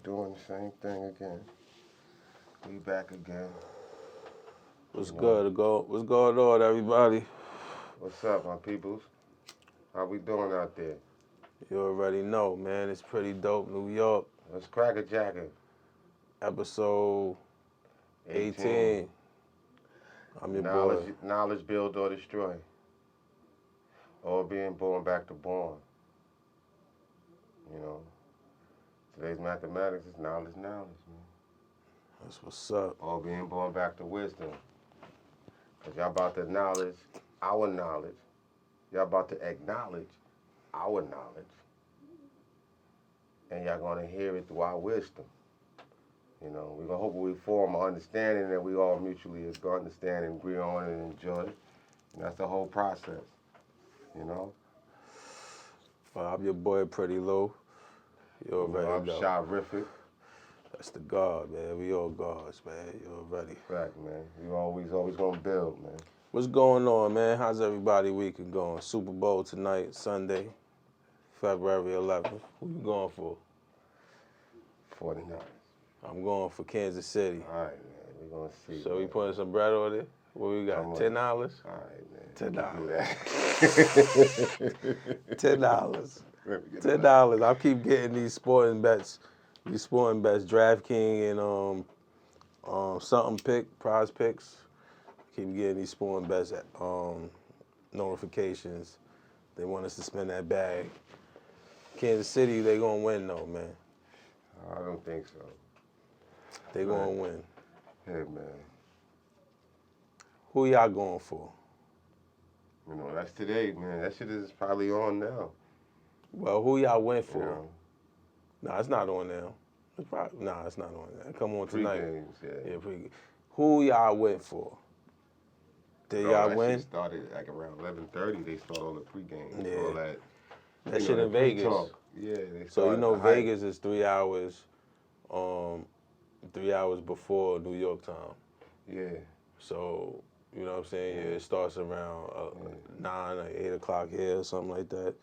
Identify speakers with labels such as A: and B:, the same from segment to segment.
A: doing the same thing again. We back again.
B: What's good? What's going on, everybody?
A: What's up, my peoples? How we doing out there?
B: You already know, man. It's pretty dope. New York,
A: Let's crack a jacket.
B: episode 18. I'm your boy.
A: Knowledge build or destroy. Or being born back to born. You know. Today's mathematics is knowledge, man.
B: That's what's up.
A: Or being born back to wisdom. Because y'all about to acknowledge our knowledge. Y'all about to acknowledge our knowledge. And y'all going to hear it through our wisdom. You know, we're going to hopefully form an understanding that we all mutually understand and agree on and enjoy. And that's the whole process, you know?
B: I'm your boy, Pretty Low. You already know.
A: Sharific.
B: That's the God, man. We all gods, man. You already.
A: Fact, man. We always going to build, man.
B: What's going on, man? How's everybody weekend going? Super Bowl tonight, Sunday, February 11th. Who you going for?
A: 49.
B: I'm going for Kansas City.
A: All right, man. We're going to see.
B: So we putting some bread on it? What we got? $10?
A: All right, man.
B: $10. $10. $10. I'll keep getting these sporting bets. DraftKings and prize picks. Keep getting these sporting bets notifications. They want us to spend that bag. Kansas City, they gonna win though, man.
A: I don't think so.
B: They gonna win.
A: Hey, man.
B: Who y'all going for?
A: You know, that's today, man. That shit is probably on now.
B: Well, who y'all went for?
A: You know?
B: Nah, it's not on now. It's not on now. Come on tonight.
A: Pre-games, yeah.
B: Pre-game. Who y'all went for? Did y'all win?
A: That shit started like around 11:30. They start all the pre-games.
B: Yeah.
A: All that.
B: That shit in Vegas.
A: Pre-talk. Yeah.
B: So you know Vegas is 3 hours. 3 hours before New York time.
A: Yeah.
B: So, you know what I'm saying? Yeah, it starts around 9 or 8 o'clock here or something like that.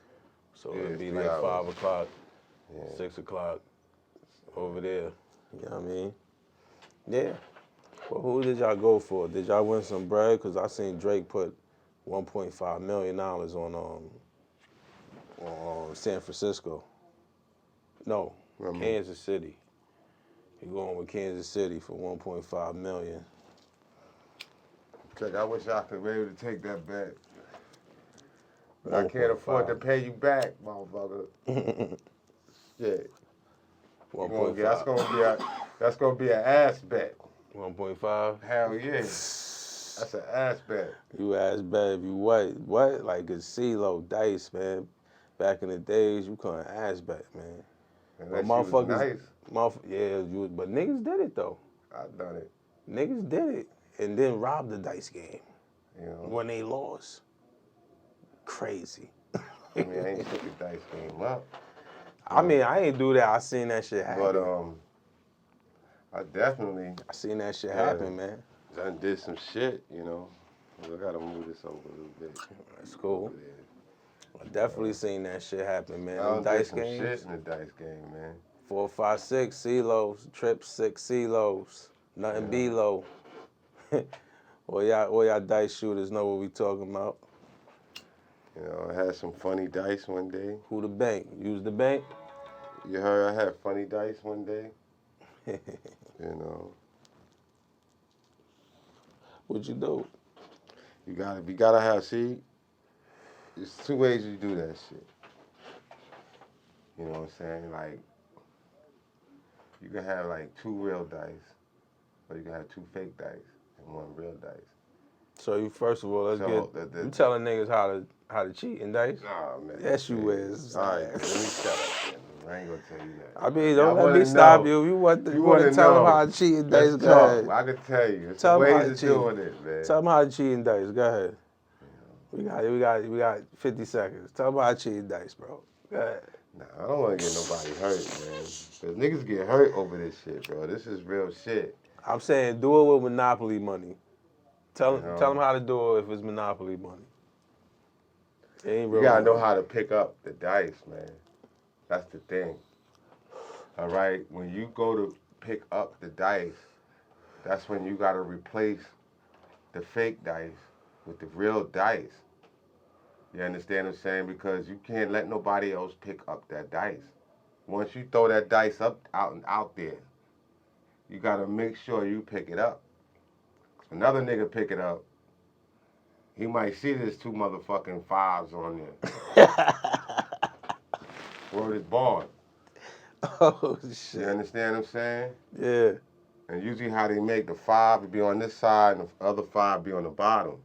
B: So it'd be like 5 o'clock, 6 o'clock over there. You know what I mean? Yeah. Well, who did y'all go for? Did y'all win some bread? Because I seen Drake put $1.5 million on San Francisco. No, Kansas City. He going with Kansas City for $1.5 million.
A: Check, I wish I could be able to take that bet. But I can't afford to pay you back, motherfucker. Shit.
B: 1.5.
A: That's gonna be an ass bet.
B: 1.5?
A: Hell yeah. That's an ass bet.
B: You ass bet if you what? Like a CeeLo dice, man. Back in the days, you couldn't ass bet, man.
A: Unless you was nice.
B: But niggas did it though.
A: I done it.
B: Niggas did it and then robbed the dice game.
A: You know.
B: When they lost. Crazy.
A: I mean, I ain't took the dice game up.
B: I mean, I ain't do that. I seen that shit happen.
A: But I
B: seen that shit happen, man.
A: I did some shit, you know. I gotta move this over a little bit.
B: That's cool. I definitely seen that shit happen, man.
A: I
B: dice
A: did some
B: games.
A: shit in the dice game, man.
B: 4, 5, 6 CeeLos, trip 6 CeeLos, nothing below. All y'all dice shooters know what we talking about.
A: You know, I had some funny dice one day.
B: Who the bank? Use the bank?
A: You heard I had funny dice one day? You know.
B: What you do?
A: You gotta have, see, there's 2 ways you do that shit. You know what I'm saying? Like, you can have like 2 real dice, or you can have 2 fake dice and 1 real dice.
B: So you first of all, you telling niggas how to cheat in dice?
A: Nah, man.
B: Yes, you is.
A: All right, let me shut up, man. I ain't gonna tell you that.
B: I mean, don't let me stop you. You want to tell them how to cheat in dice? Go ahead.
A: I can tell you. It's ways of doing it, man.
B: Tell them how to cheat in dice. Go ahead. We got 50 seconds. Tell them how to cheat in dice, bro. Go ahead.
A: Nah, I don't want to get nobody hurt, man. Because niggas get hurt over this shit, bro. This is real shit.
B: I'm saying do it with Monopoly money. Tell them how to do it if it's Monopoly money. It ain't real.
A: You gotta know how to pick up the dice, man. That's the thing. All right, when you go to pick up the dice, that's when you gotta replace the fake dice with the real dice. You understand what I'm saying? Because you can't let nobody else pick up that dice. Once you throw that dice up out there, you gotta make sure you pick it up. Another nigga pick it up, he might see there's two motherfucking fives on there. Word is born.
B: Oh shit.
A: You understand what I'm saying?
B: Yeah.
A: And usually how they make the five be on this side and the other five be on the bottom.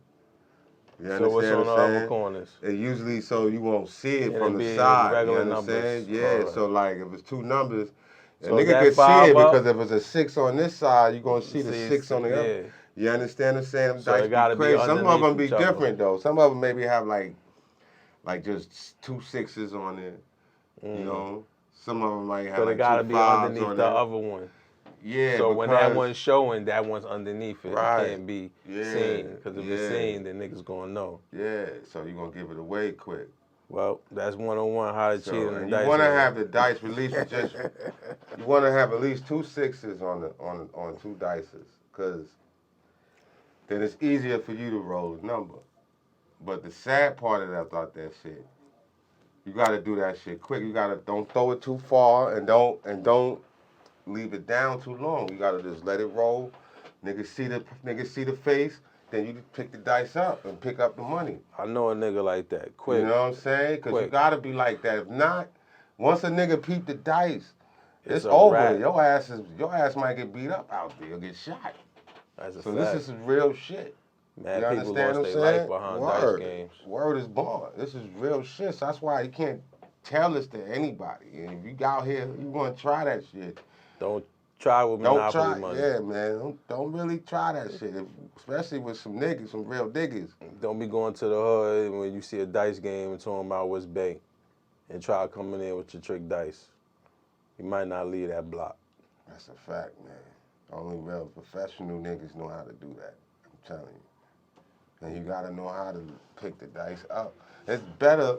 A: You
B: So what's
A: understand
B: on
A: what
B: the
A: I'm
B: other
A: saying?
B: corners?
A: It usually so you won't see it
B: And
A: from
B: it
A: the
B: be
A: side. You
B: regular
A: understand?
B: numbers.
A: Yeah.
B: Alright.
A: So like if it's two numbers, a
B: So is
A: nigga
B: that
A: could see
B: 5
A: it
B: up?
A: because if it's a 6 on this side, you're gonna see the
B: See,
A: 6 on the other.
B: yeah.
A: You understand what I'm saying? Them
B: So
A: dice
B: it
A: be
B: gotta be
A: crazy. Some of
B: underneath
A: them be
B: each other.
A: different though. Some of them maybe have like just two sixes on there. You know. Some of them might have
B: But it
A: like
B: gotta
A: two
B: be
A: fives
B: underneath
A: on
B: the
A: there.
B: other one.
A: Yeah,
B: So when that
A: because
B: one's showing, that one's underneath it.
A: right.
B: It can't be
A: Yeah,
B: seen. Because if it's
A: yeah.
B: seen, then niggas gonna know.
A: Yeah, so you're gonna give it away quick.
B: Well, that's 101 how to cheat
A: So
B: in the
A: and you
B: dice
A: wanna
B: game.
A: have the dice released with just you wanna have at least two sixes on two dices. Cause then it's easier for you to roll a number. But the sad part about that shit, you gotta do that shit quick. You gotta don't throw it too far and don't leave it down too long. You gotta just let it roll. Niggas see the face, then you pick the dice up and pick up the money.
B: I know a nigga like that. Quick.
A: You know what I'm saying? Because you
B: Quick.
A: gotta be like that. If not, once a nigga peep the dice, it's
B: a
A: over.
B: wrap.
A: Your ass might get beat up out there or get shot.
B: That's a
A: So
B: fact.
A: this is real shit.
B: Mad
A: You
B: people
A: understand
B: lost
A: what I'm
B: their life
A: saying?
B: behind
A: Word.
B: dice games.
A: Word is born. This is real shit. So that's why you can't tell this to anybody. And if you out here, you want to try that shit.
B: Don't try with
A: Don't
B: Monopoly
A: try.
B: money.
A: Yeah, man. Don't really try that shit. Especially with some niggas, some real diggers.
B: Don't be going to the hood when you see a dice game and talking about what's bank and try coming in with your trick dice. You might not leave that block.
A: That's a fact, man. Only real professional niggas know how to do that. I'm telling you. And you gotta know how to pick the dice up. It's better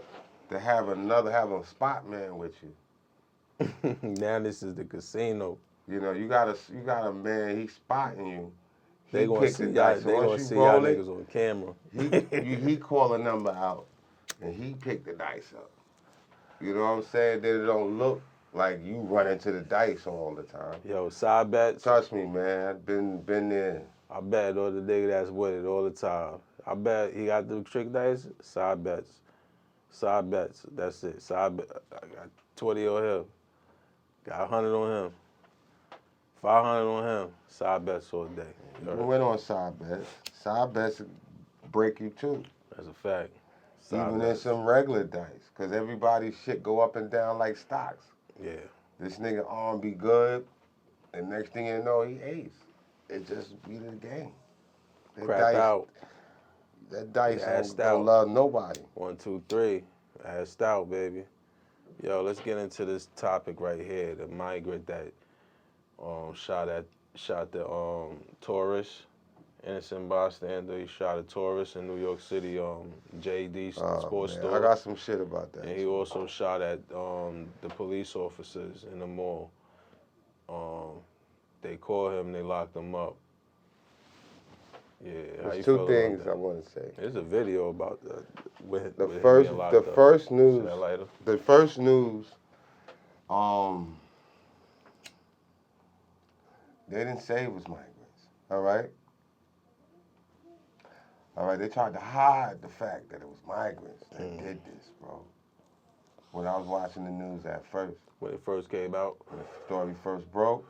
A: to have a spot man with you.
B: Now this is the casino.
A: You know, you got a man, he's spotting you.
B: They
A: He
B: gonna
A: pick the
B: see y'all.
A: dice. So
B: They
A: once
B: gonna
A: you
B: see y'all
A: roll it,
B: niggas on camera.
A: he call a number out and he pick the dice up. You know what I'm saying? Then it don't look like you run into the dice all the time.
B: Yo, side bets.
A: Trust me, man. I've been there.
B: I bet all the nigga that's with it all the time. I bet he got the trick dice. Side bets. Side bets. That's it. Side bet. I got 20 on him. Got 100 on him. 500 on him. Side bets all day.
A: You can win on side bets. Side bets break you too.
B: That's a fact. Side
A: Even
B: bets.
A: in some regular dice. Because everybody's shit go up and down like stocks.
B: Yeah.
A: This nigga arm be good, and next thing you know, he ace. It just be the game. That
B: Cracked out.
A: That dice
B: Assed
A: don't
B: out.
A: love nobody.
B: 1, 2, 3. Assed out, baby. Yo, let's get into this topic right here. The migrant that shot the tourist, innocent bystander. He shot a tourist in New York City, JD Sports
A: Man,
B: Store.
A: I got some shit about that.
B: And he also shot at the police officers in the mall. They called him, they locked him up. Yeah, how you
A: There's
B: feel
A: two
B: about
A: things
B: that?
A: I want to say.
B: There's a video about with
A: The
B: him
A: first,
B: being locked
A: the
B: up.
A: first news,
B: See that lighter?
A: the first news, they didn't say it was migrants. All right. All right. They tried to hide the fact that it was migrants that did this, bro. When I was watching the news at first,
B: When it first came out.
A: when the story first broke,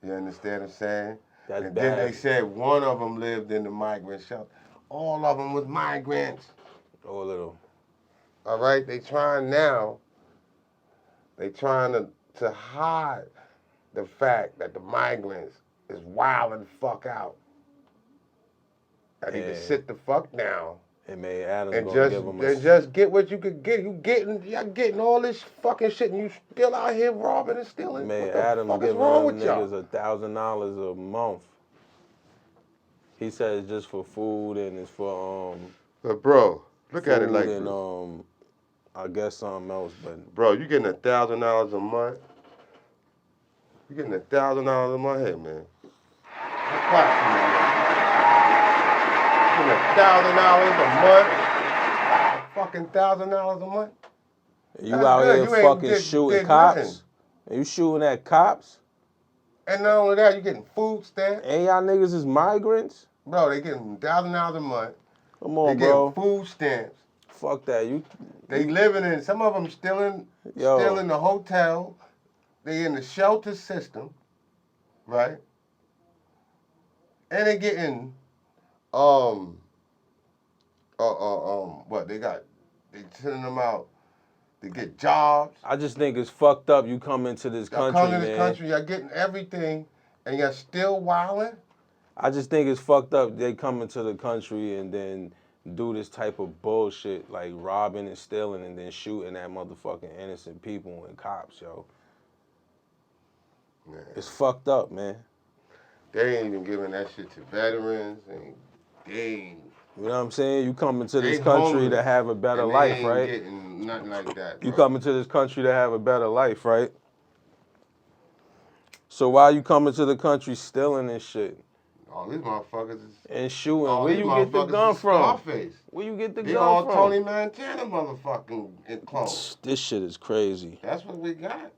A: you understand what I'm saying?
B: That's
A: and
B: bad.
A: then they said one of them lived in the migrant shelter. All of them was migrants.
B: All of them.
A: All right, they trying to hide the fact that the migrants is wilding the fuck out. I need to sit the fuck down
B: And made Adams
A: and
B: gonna give him
A: just get what you could get. Y'all getting all this fucking shit, and you still out here robbing and stealing.
B: Man,
A: What the
B: Adams
A: fuck is
B: giving
A: wrong
B: them
A: with y'all?
B: niggas $1,000 a month. He said it's just for food and it's for
A: But bro, look
B: food
A: at it like
B: and
A: this.
B: I guess something else, but
A: Bro, you getting $1,000 a month You getting $1,000 a month? Hey, man. I clap for you, man. You getting $1,000 a month? Fucking $1,000 a month?
B: You
A: That's
B: out
A: good.
B: here
A: You ain't
B: fucking shooting
A: did nothing.
B: cops? And you shooting at cops?
A: And not only that, you getting food stamps.
B: And y'all niggas is migrants?
A: Bro, they getting $1,000 a month.
B: Come
A: They
B: on,
A: getting
B: bro.
A: food stamps.
B: Fuck that.
A: They living in, some of them still in the hotel. They in the shelter system, right? And they getting, what, they sending them out to get jobs.
B: I just think it's fucked up you come into this
A: Y'all
B: country,
A: come to
B: man.
A: this country, y'all getting everything, and y'all still wilding?
B: I just think it's fucked up they come into the country and then do this type of bullshit like robbing and stealing and then shooting at motherfucking innocent people and cops, yo.
A: Man.
B: It's fucked up, man.
A: They ain't even giving that shit to veterans, and they ain't.
B: You know what I'm saying? You come into this
A: They
B: country
A: homeless,
B: to have a better
A: and
B: life,
A: they ain't
B: right?
A: getting nothing like that,
B: You
A: bro.
B: come into this country to have a better life, right? So why you coming to the country stealing and shit?
A: All these motherfuckers is.
B: And shooting.
A: All
B: Where
A: these
B: you get the
A: motherfuckers
B: gun
A: is
B: from?
A: Scarface.
B: Where you get the
A: They
B: gun
A: all
B: from?
A: Tony Montana motherfucking clones.
B: This shit is crazy.
A: That's what we got.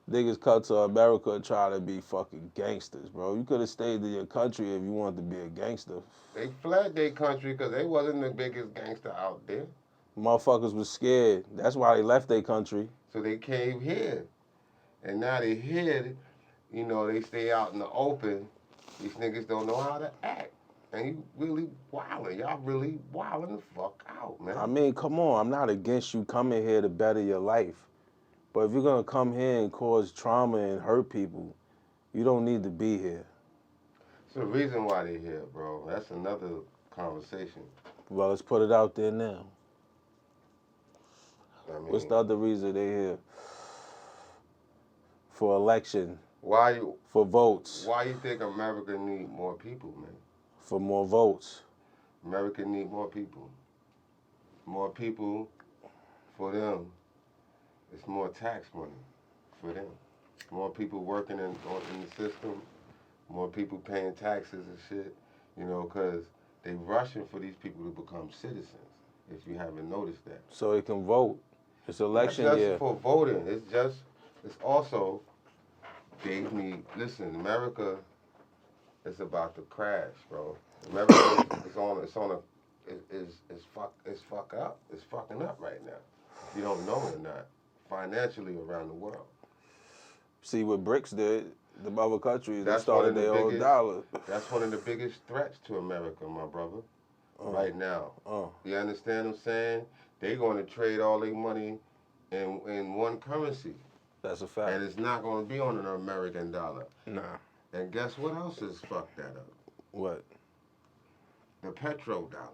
B: Niggas cut to America and try to be fucking gangsters, bro. You could have stayed in your country if you wanted to be a gangster.
A: They fled their country because they wasn't the biggest gangster out there.
B: Motherfuckers was scared. That's why they left their country.
A: So they came here. And now they here, you know, they stay out in the open. These niggas don't know how to act. And you really wildin'. Y'all really wildin' the fuck out, man.
B: I mean, come on. I'm not against you coming here to better your life. But if you're going to come here and cause trauma and hurt people, you don't need to be here.
A: It's the reason why they here, bro. That's another conversation.
B: Well, let's put it out there now.
A: I mean,
B: What's the other reason they here? For election. For votes.
A: Why you think America need more people, man?
B: For more votes.
A: America need more people. More people for them. It's more tax money for them. More people working in the system. More people paying taxes and shit. You know, because they rushing for these people to become citizens. If you haven't noticed that.
B: So they can vote. It's election
A: Not just
B: year.
A: for voting. It's also, they need, listen, America is about to crash, bro. America is fucking up right now. If you don't know it or not, financially around the world.
B: See what BRICS did, the other countries, they started their own dollar.
A: That's one of the biggest threats to America, my brother, right now. You understand what I'm saying? They're going to trade all their money in one currency.
B: That's a fact.
A: And it's not going to be on an American dollar.
B: Nah.
A: And guess what else has fucked that up?
B: What?
A: The petrodollar.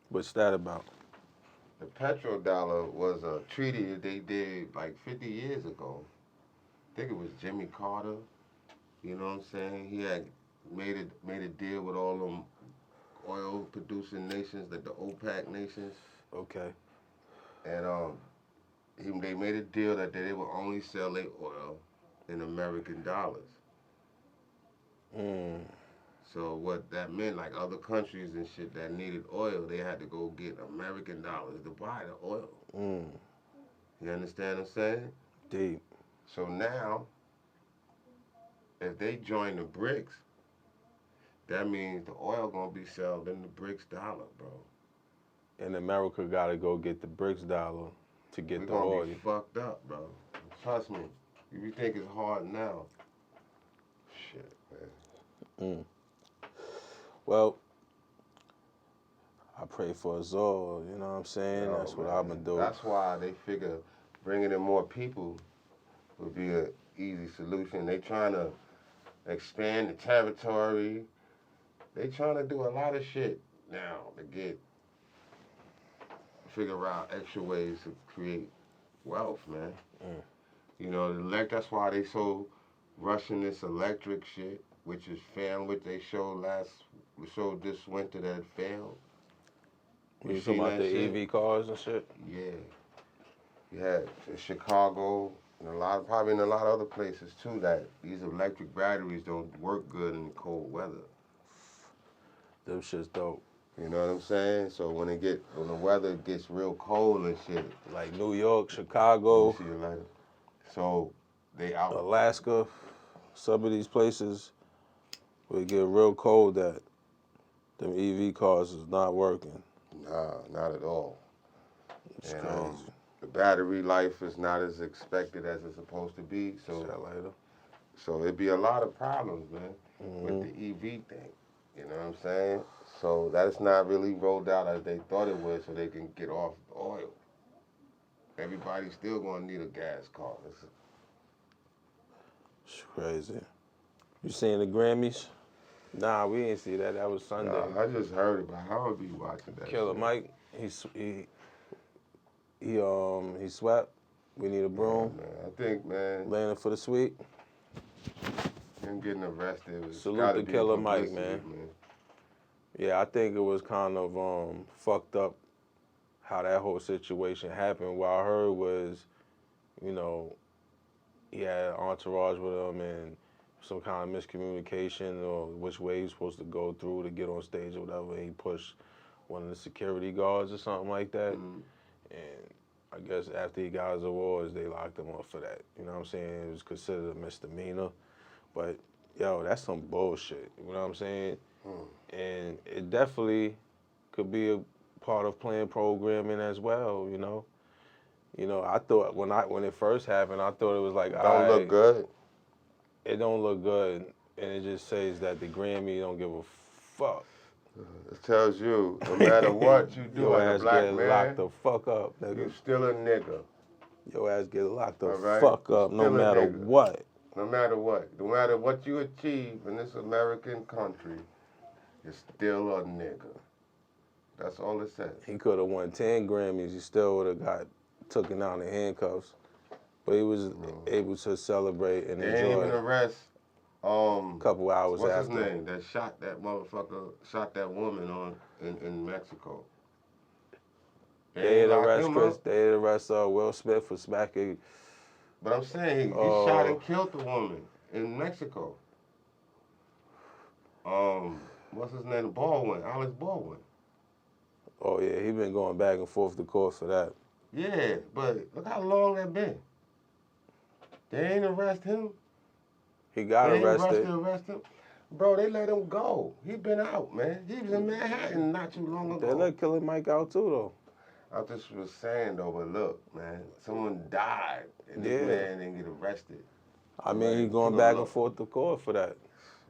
B: What's that about?
A: The petrodollar was a treaty that they did like 50 years ago. I think it was Jimmy Carter. You know what I'm saying? He had made a deal with all them oil producing nations, like the OPEC nations.
B: Okay.
A: And they made a deal that they would only sell their oil in American dollars. So what that meant, like other countries and shit that needed oil, they had to go get American dollars to buy the oil. You understand what I'm saying?
B: Deep.
A: So now, if they join the BRICS, that means the oil gonna be sold in the BRICS dollar, bro.
B: And America gotta go get the BRICS dollar to get the oil.
A: We're gonna be fucked up, bro. Trust me. You think it's hard now. Shit, man.
B: Well, I pray for us all, you know what I'm saying? That's what I'm gonna do.
A: That's why they figure bringing in more people would be an easy solution. They trying to expand the territory. They trying to do a lot of shit now to figure out extra ways to create wealth, man. You know, that's why they so rushing this electric shit, which is failing, which they showed this winter that it failed.
B: You talking about the EV cars and shit?
A: Yeah. You had Chicago, And probably in a lot of other places too, that these electric batteries don't work good in cold weather.
B: Them shit's dope.
A: You know what I'm saying? So when the weather gets real cold and shit,
B: Like New York,
A: let me
B: Chicago,
A: see you later. So they out.
B: Alaska, some of these places where it get real cold that them EV cars is not working.
A: Nah, not at all.
B: It's
A: And
B: crazy.
A: the battery life is not as expected as it's supposed to be.
B: See that later.
A: So it'd be a lot of problems, man, with
B: Mm-hmm.
A: the EV thing. You know what I'm saying? So that's not really rolled out as they thought it would, so they can get off the oil. Everybody's still gonna need a gas car.
B: It's crazy. You seen the Grammys? Nah, we didn't see that. That was Sunday.
A: Nah, I just heard it, but how would be watching that
B: Killer
A: shit?
B: Mike, he swept. We need a broom.
A: Man, I think, man,
B: Landing for the sweep.
A: him getting arrested was
B: Salute
A: gotta
B: to
A: be
B: Killer Mike,
A: publicity,
B: man. Yeah, I think it was kind of fucked up how that whole situation happened. What I heard was, you know, he had an entourage with him and some kind of miscommunication or which way he's supposed to go through to get on stage or whatever. And he pushed one of the security guards or something like that.
A: Mm-hmm.
B: And I guess after he got his awards, they locked him up for that. You know what I'm saying? It was considered a misdemeanor. But, yo, that's some bullshit. You know what I'm saying? And it definitely could be a part of playing programming as well, you know? You know, I thought when it first happened, I thought it was like,
A: Don't look good.
B: It don't look good, and it just says that the Grammy don't give a fuck.
A: It tells you, no matter what you do
B: Your
A: as a
B: ass
A: black
B: get
A: man,
B: locked the fuck up, nigga.
A: you still a nigga.
B: Your ass get locked the
A: All right?
B: fuck up no
A: Still a
B: matter
A: nigga.
B: what.
A: No matter what. No matter what you achieve in this American country, you're still a nigga. That's all it says.
B: He could have won 10 Grammys. He still would have got taken out in handcuffs. But he was able to celebrate and
A: They ain't
B: enjoy
A: even arrest
B: a couple hours
A: what's
B: after.
A: his name? That shot that motherfucker, shot that woman in Mexico.
B: They
A: ain't
B: didn't
A: locked
B: arrest
A: him
B: Chris.
A: up.
B: They didn't arrest Will Smith for smacking.
A: But I'm saying he shot and killed the woman in Mexico. What's his name? Baldwin, Alex Baldwin.
B: Oh yeah, he been going back and forth to court for that.
A: Yeah, but look how long that been. They ain't arrest him.
B: He got
A: They ain't
B: arrested.
A: arrest him. Bro, they let him go. He been out, man. He was in Manhattan not too long ago.
B: They let Killer Mike out too, though.
A: I just was saying though, but look, man, someone died and this man didn't get arrested.
B: I mean, he going back and forth to court for that.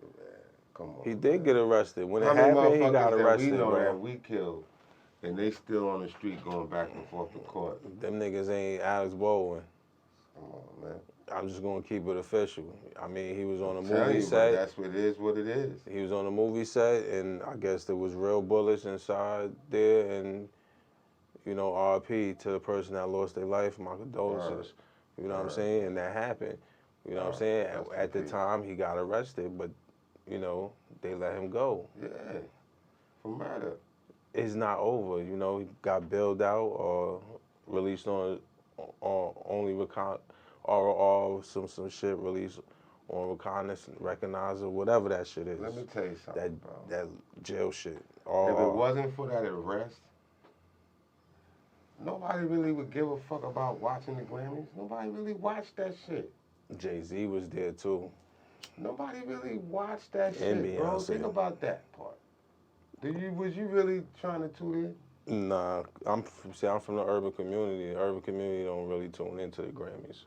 A: Man, come on.
B: He did get arrested. When
A: How
B: it
A: many
B: happened, he got
A: motherfuckers
B: arrested,
A: that we know
B: bro.
A: that we killed and they still on the street going back and forth to court?
B: Them niggas ain't Alex Baldwin.
A: Come on, man.
B: I'm just gonna keep it official. I mean, he was on a
A: Tell
B: movie
A: you,
B: set.
A: but that's what it is. What it is.
B: He was on a movie set, and I guess there was real bullets inside there, and you know, RP to the person that lost their life. My condolences. You know what I'm saying? And that happened. You know what I'm saying? At the time, he got arrested, but you know, they let him go.
A: Yeah, for murder.
B: It's not over. You know, he got bailed out or released on only or some shit released on reconnaissance, recognizer, whatever that shit is.
A: Let me tell you something, bro.
B: That jail shit.
A: If it wasn't for that arrest, nobody really would give a fuck about watching the Grammys. Nobody really watched that shit.
B: Jay-Z was there too.
A: Nobody really watched that
B: And
A: shit, bro.
B: Beyonce.
A: Think about that part. Was you really trying to tune in?
B: Nah, I'm from the urban community. The urban community don't really tune into the Grammys.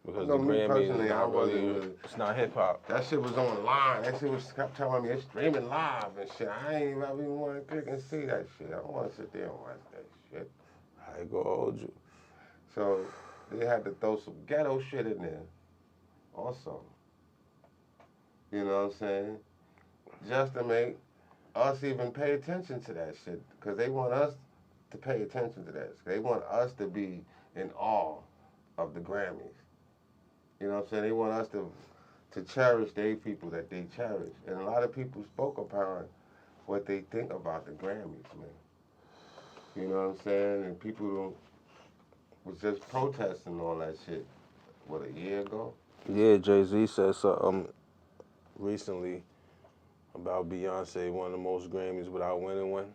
B: Because the Grammys is not really, it's not hip hop.
A: That shit was online. That shit was kept telling me it's streaming live and shit. I ain't even want to click and see that shit. I don't want to sit there and watch that shit.
B: I ain't gonna hold you.
A: So they had to throw some ghetto shit in there also. You know what I'm saying? Just to make us even pay attention to that shit. Because they want us to pay attention to that. They want us to be in awe of the Grammys. You know what I'm saying? They want us to cherish their people that they cherish. And a lot of people spoke upon what they think about the Grammys, man. You know what I'm saying? And people was just protesting all that shit. what, a year ago?
B: Yeah, Jay-Z said something recently about Beyonce won the most Grammys without winning one.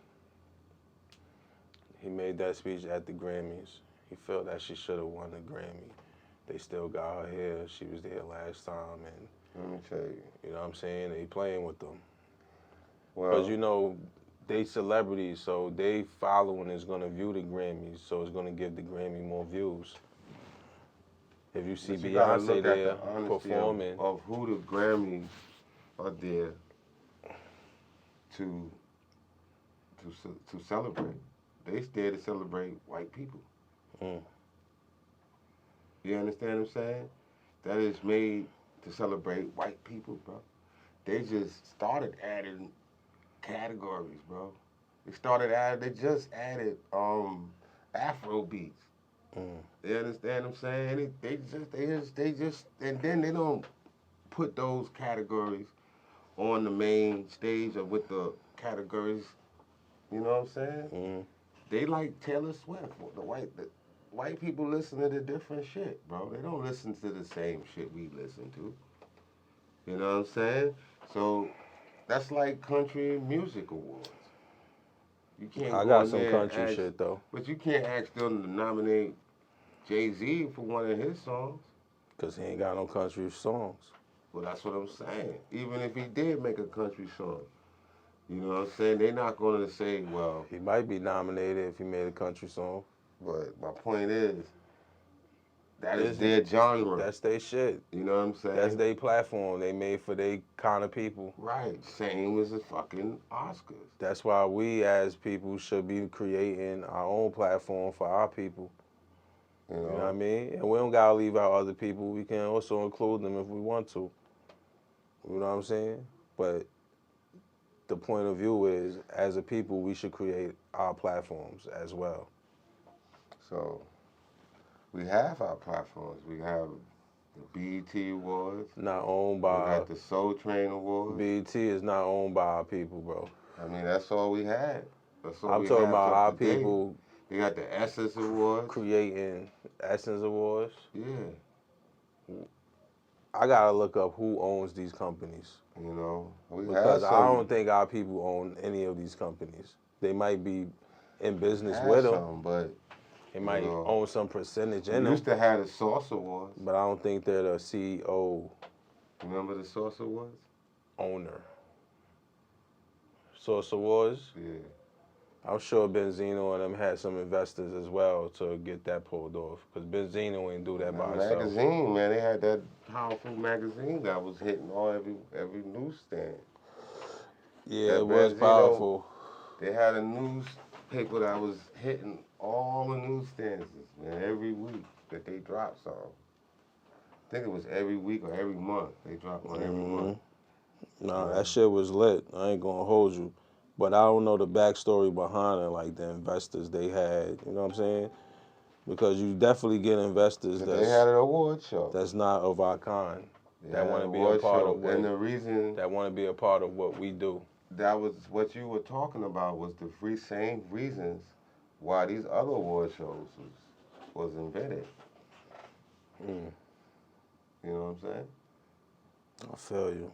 B: He made that speech at the Grammys. He felt that she should have won the Grammy. They still got her here. She was there last time, and
A: Let me tell you.
B: you know what I'm saying? They playing with them.
A: Well,
B: Because, you know, they celebrities, so they following is going to view the Grammys, so it's going to give the Grammy more views. If you see
A: but you gotta
B: Beyonce
A: look at
B: there
A: the honesty
B: performing,
A: of who the Grammys are there to celebrate. They there to celebrate white people.
B: Mm.
A: You understand what I'm saying? That is made to celebrate white people, bro. They just started adding categories, bro. They just added Afro beats.
B: Mm.
A: You understand what I'm saying? They just, and then they don't put those categories on the main stage or with the categories. You know what I'm saying?
B: Mm.
A: They like Taylor Swift. The white people listen to the different shit, bro. They don't listen to the same shit we listen to. You know what I'm saying? So that's like country music awards. You can't
B: I
A: go
B: got
A: in
B: some
A: there and
B: country
A: ask,
B: shit, though.
A: but you can't ask them to nominate Jay-Z for one of his songs.
B: Because he ain't got no country songs.
A: Well, that's what I'm saying. Even if he did make a country song, you know what I'm saying? They're not going to say, well,
B: He might be nominated if he made a country song.
A: but my point is, that is
B: It's-
A: their genre.
B: That's their shit.
A: You know what I'm saying?
B: That's their platform. They made for they kind of people.
A: Right. Same as the fucking Oscars.
B: That's why we as people should be creating our own platform for our people.
A: You
B: You know what
A: know?
B: I mean? And we don't gotta leave out other people. We can also include them if we want to. You know what I'm saying? But the point of view is, as a people, we should create our platforms as well.
A: So we have our platforms. We have the BET Awards.
B: Not owned
A: We
B: by
A: got the Soul Train Awards.
B: BET is not owned by our people, bro.
A: I mean, that's all we had. That's all
B: I'm
A: we
B: talking
A: have
B: about
A: till
B: our
A: today.
B: people
A: They got the Essence Awards.
B: creating Essence Awards.
A: Yeah.
B: I gotta look up who owns these companies.
A: You know, we
B: Because
A: had
B: I
A: some.
B: don't think our people own any of these companies. They might be in business
A: Had
B: with them.
A: some, but
B: They might
A: know,
B: own some percentage
A: we
B: in them.
A: used to have the Source Awards.
B: But I don't think they're the CEO
A: Remember the Source Awards?
B: owner. Source Awards,
A: Yeah.
B: I'm sure Benzino and them had some investors as well to get that pulled off. Because Benzino ain't do that by himself.
A: Magazine, man, they had that powerful magazine that was hitting every newsstand.
B: Yeah,
A: That
B: it was
A: Benzino-
B: powerful.
A: They had a newspaper that was hitting all the newsstands, man, every week that they dropped something. I think it was every week or every month. They dropped one every month.
B: Nah,
A: Yeah.
B: that shit was lit. I ain't gonna hold you. But I don't know the backstory behind it, like the investors they had. You know what I'm saying? Because you definitely get investors
A: But they had an award show.
B: that's not of our kind.
A: They
B: That
A: had
B: want
A: an
B: to be a
A: award
B: part
A: show.
B: of what
A: And the reason
B: that want to be a part of what we do.
A: that was what you were talking about was the same reasons why these other award shows was invented.
B: Mm.
A: You know what I'm saying?
B: I feel you.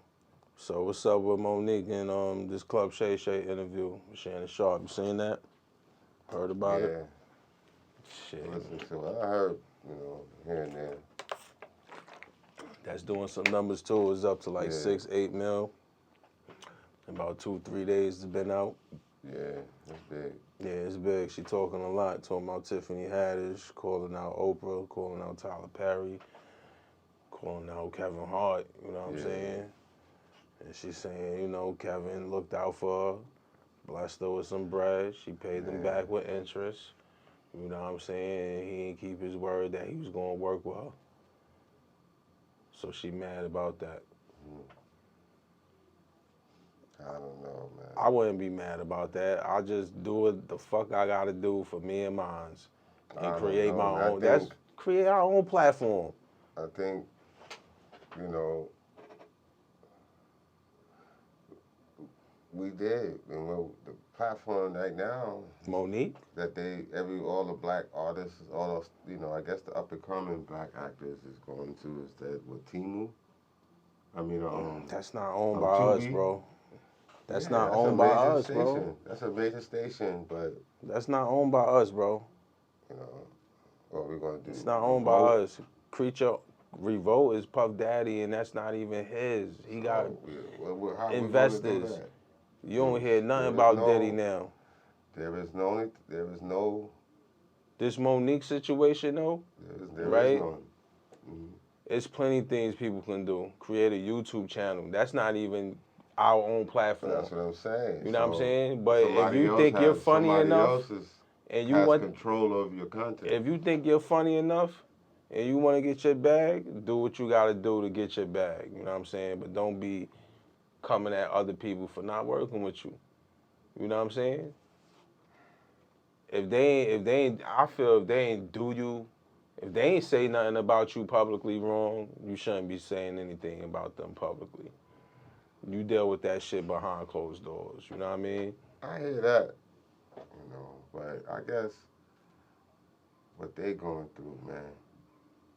B: So what's up with Monique and this Club Shay Shay interview with Shannon Sharp? You seen that? Heard about it? Shit.
A: Listen to it. I heard, here and there.
B: That's doing some numbers too. It's up to like
A: Yeah.
B: 6-8 mil. In about 2-3 days it's been out.
A: Yeah, it's big.
B: Yeah, it's big. She talking a lot. Talking about Tiffany Haddish, calling out Oprah, calling out Tyler Perry, calling out Kevin Hart. You know what I'm saying? And she's saying, Kevin looked out for her, blessed her with some bread. She paid them back with interest. You know what I'm saying? And he didn't keep his word that he was going to work with her. So she mad about that.
A: I don't know, man.
B: I wouldn't be mad about that. I'll just do what the fuck I gotta do for me and mines. And create my own. Create our own platform.
A: I think, We did, and the platform right now
B: Monique.
A: that all the black artists, all those, I guess the up and coming black actors is going to is that with Timu. I mean,
B: That's not owned by us,
A: Tubi.
B: bro. That's
A: Yeah,
B: not
A: that's a
B: owned by
A: major
B: us, bro.
A: station. That's a major station, but
B: That's not owned by us, bro.
A: you know what we're gonna do?
B: It's not owned by
A: Revolt.
B: us. Creature Revolt is Puff Daddy, and that's not even his. He got
A: How
B: investors.
A: we gonna do that?
B: You don't hear nothing about Diddy now.
A: There is no.
B: This Monique situation, though,
A: There
B: right?
A: is none. Mm-hmm.
B: It's plenty things people can do. Create a YouTube channel. That's not even our own platform.
A: That's what I'm saying.
B: You know what I'm saying? But if you think
A: has,
B: you're funny enough, and you want
A: control of your content.
B: If you think you're funny enough, and you want to get your bag, do what you got to do to get your bag. You know what I'm saying? But don't be coming at other people for not working with you. You know what I'm saying? If they ain't, I feel if they ain't do you, if they ain't say nothing about you publicly wrong, you shouldn't be saying anything about them publicly. You deal with that shit behind closed doors. You know what I mean?
A: I hear that, but I guess what they going through, man.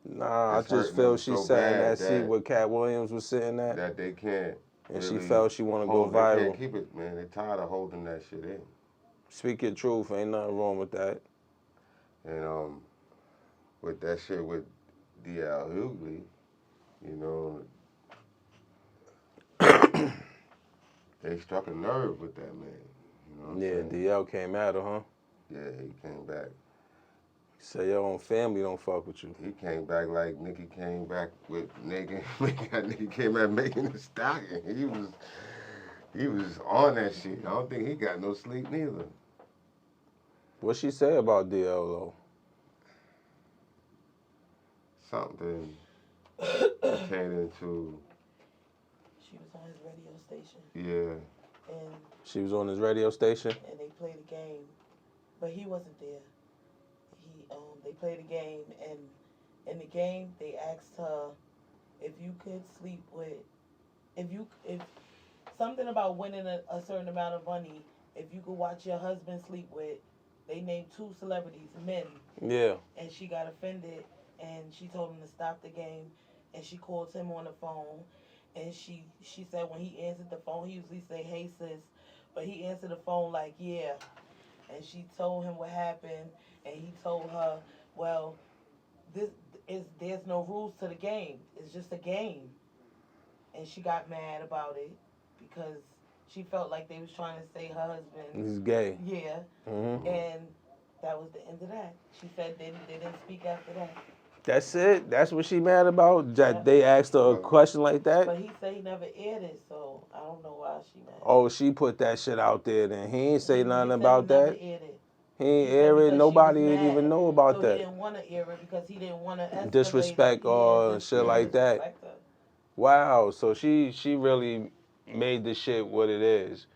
B: Nah, I just feel she's
A: so
B: sat in that seat where Cat Williams was sitting at.
A: That they can't.
B: And
A: really
B: she felt she want to go viral.
A: They can't keep it, man. They tired of holding that shit in.
B: Speak your truth. Ain't nothing wrong with that.
A: And with that shit with D.L. Hughley, they struck a nerve with that man. You know what I'm saying?
B: DL came at her, huh?
A: Yeah, he came back.
B: Say your own family don't fuck with you.
A: He came back like Nicki came back with Nicki. Nicki came back making the stocking. He was on that shit. I don't think he got no sleep neither.
B: What she say about DL though?
A: Something pertaining to.
C: She was on his radio station.
A: Yeah.
C: And
B: she was on his radio station.
C: And they played a game, but he wasn't there. They played a game, and in the game they asked her if you could sleep with, if something about winning a certain amount of money, if you could watch your husband sleep with. They named 2 celebrities, men.
B: Yeah.
C: And she got offended, and she told him to stop the game, and she called him on the phone, and she said when he answered the phone, he usually say, "Hey sis," but he answered the phone like, "Yeah," and she told him what happened, and he told her, "Well, there's no rules to the game. It's just a game," and she got mad about it because she felt like they was trying to say her husband.
B: He's gay.
C: Yeah. Mm-hmm. And that was the end of that. She said they didn't speak after that.
B: That's it? That's what she mad about? That they asked her a question like that?
C: But he said he never aired it, so I don't know why she mad.
B: Oh, she put that shit out there then. He ain't say nothing about
C: that?
B: Never
C: aired it.
B: He ain't air it. Nobody didn't even know about that.
C: He didn't want to air it because he didn't want to
B: disrespect or shit like that. Wow. So she really made the shit what it is.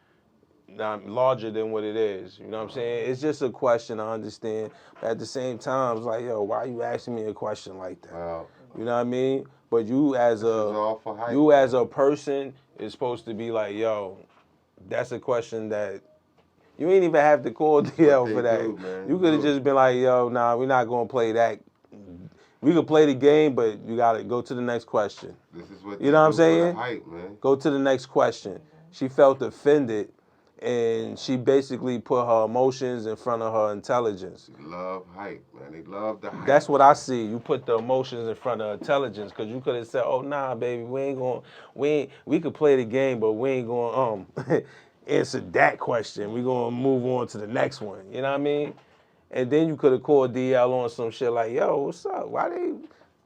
B: Not larger than what it is. You know what I'm saying? It's just a question, I understand. But at the same time, it's like, yo, why are you asking me a question like that?
A: Wow.
B: You know what I mean? But you as a person is supposed to be like, yo, that's a question that you ain't even have to call DL for that. You could have just been like, yo, nah, we're not gonna play that. We could play the game, but you gotta go to the next question.
A: This is what
B: you know what I'm saying?
A: Hype, man.
B: Go to the next question. She felt offended, and she basically put her emotions in front of her intelligence.
A: They love hype, man. They love the hype.
B: That's what I see. You put the emotions in front of intelligence, because you could have said, oh, nah, baby, we could play the game, but we ain't going answer that question. We're going to move on to the next one. You know what I mean? And then you could have called DL on some shit like, yo, what's up? Why they,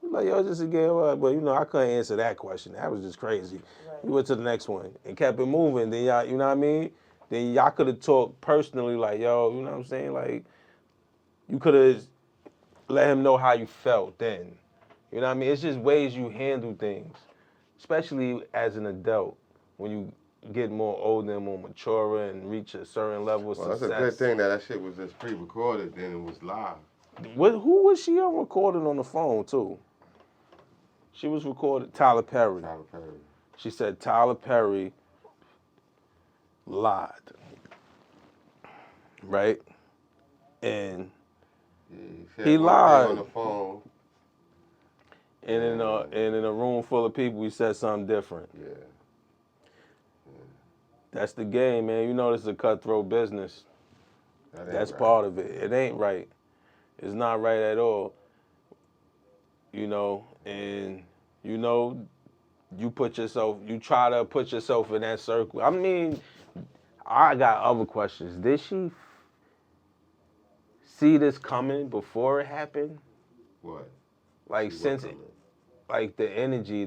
B: like, yo, just again, but I couldn't answer that question. That was just crazy. Right. We went to the next one and kept it moving. Then y'all, you know what I mean? Then y'all could have talked personally like, yo, you know what I'm saying? Like, you could have let him know how you felt then. You know what I mean? It's just ways you handle things, especially as an adult when you get more older and more mature and reach a certain level of success.
A: That's a good thing that shit was just pre-recorded, then it was live.
B: Who was she on recording on the phone, too? She was recorded, Tyler Perry.
A: Tyler Perry.
B: She said Tyler Perry lied, right? And
A: He
B: he
A: said one thing
B: lied.
A: on the phone.
B: And in a room full of people, he said something different.
A: Yeah.
B: That's the game, man. You know this is a cutthroat business. That's
A: Right.
B: part of it. It ain't right. It's not right at all. You know, and you know, you try to put yourself in that circle. I mean, I got other questions. Did she see this coming before it happened?
A: What?
B: Like,
A: See
B: since
A: what
B: it, like the energy,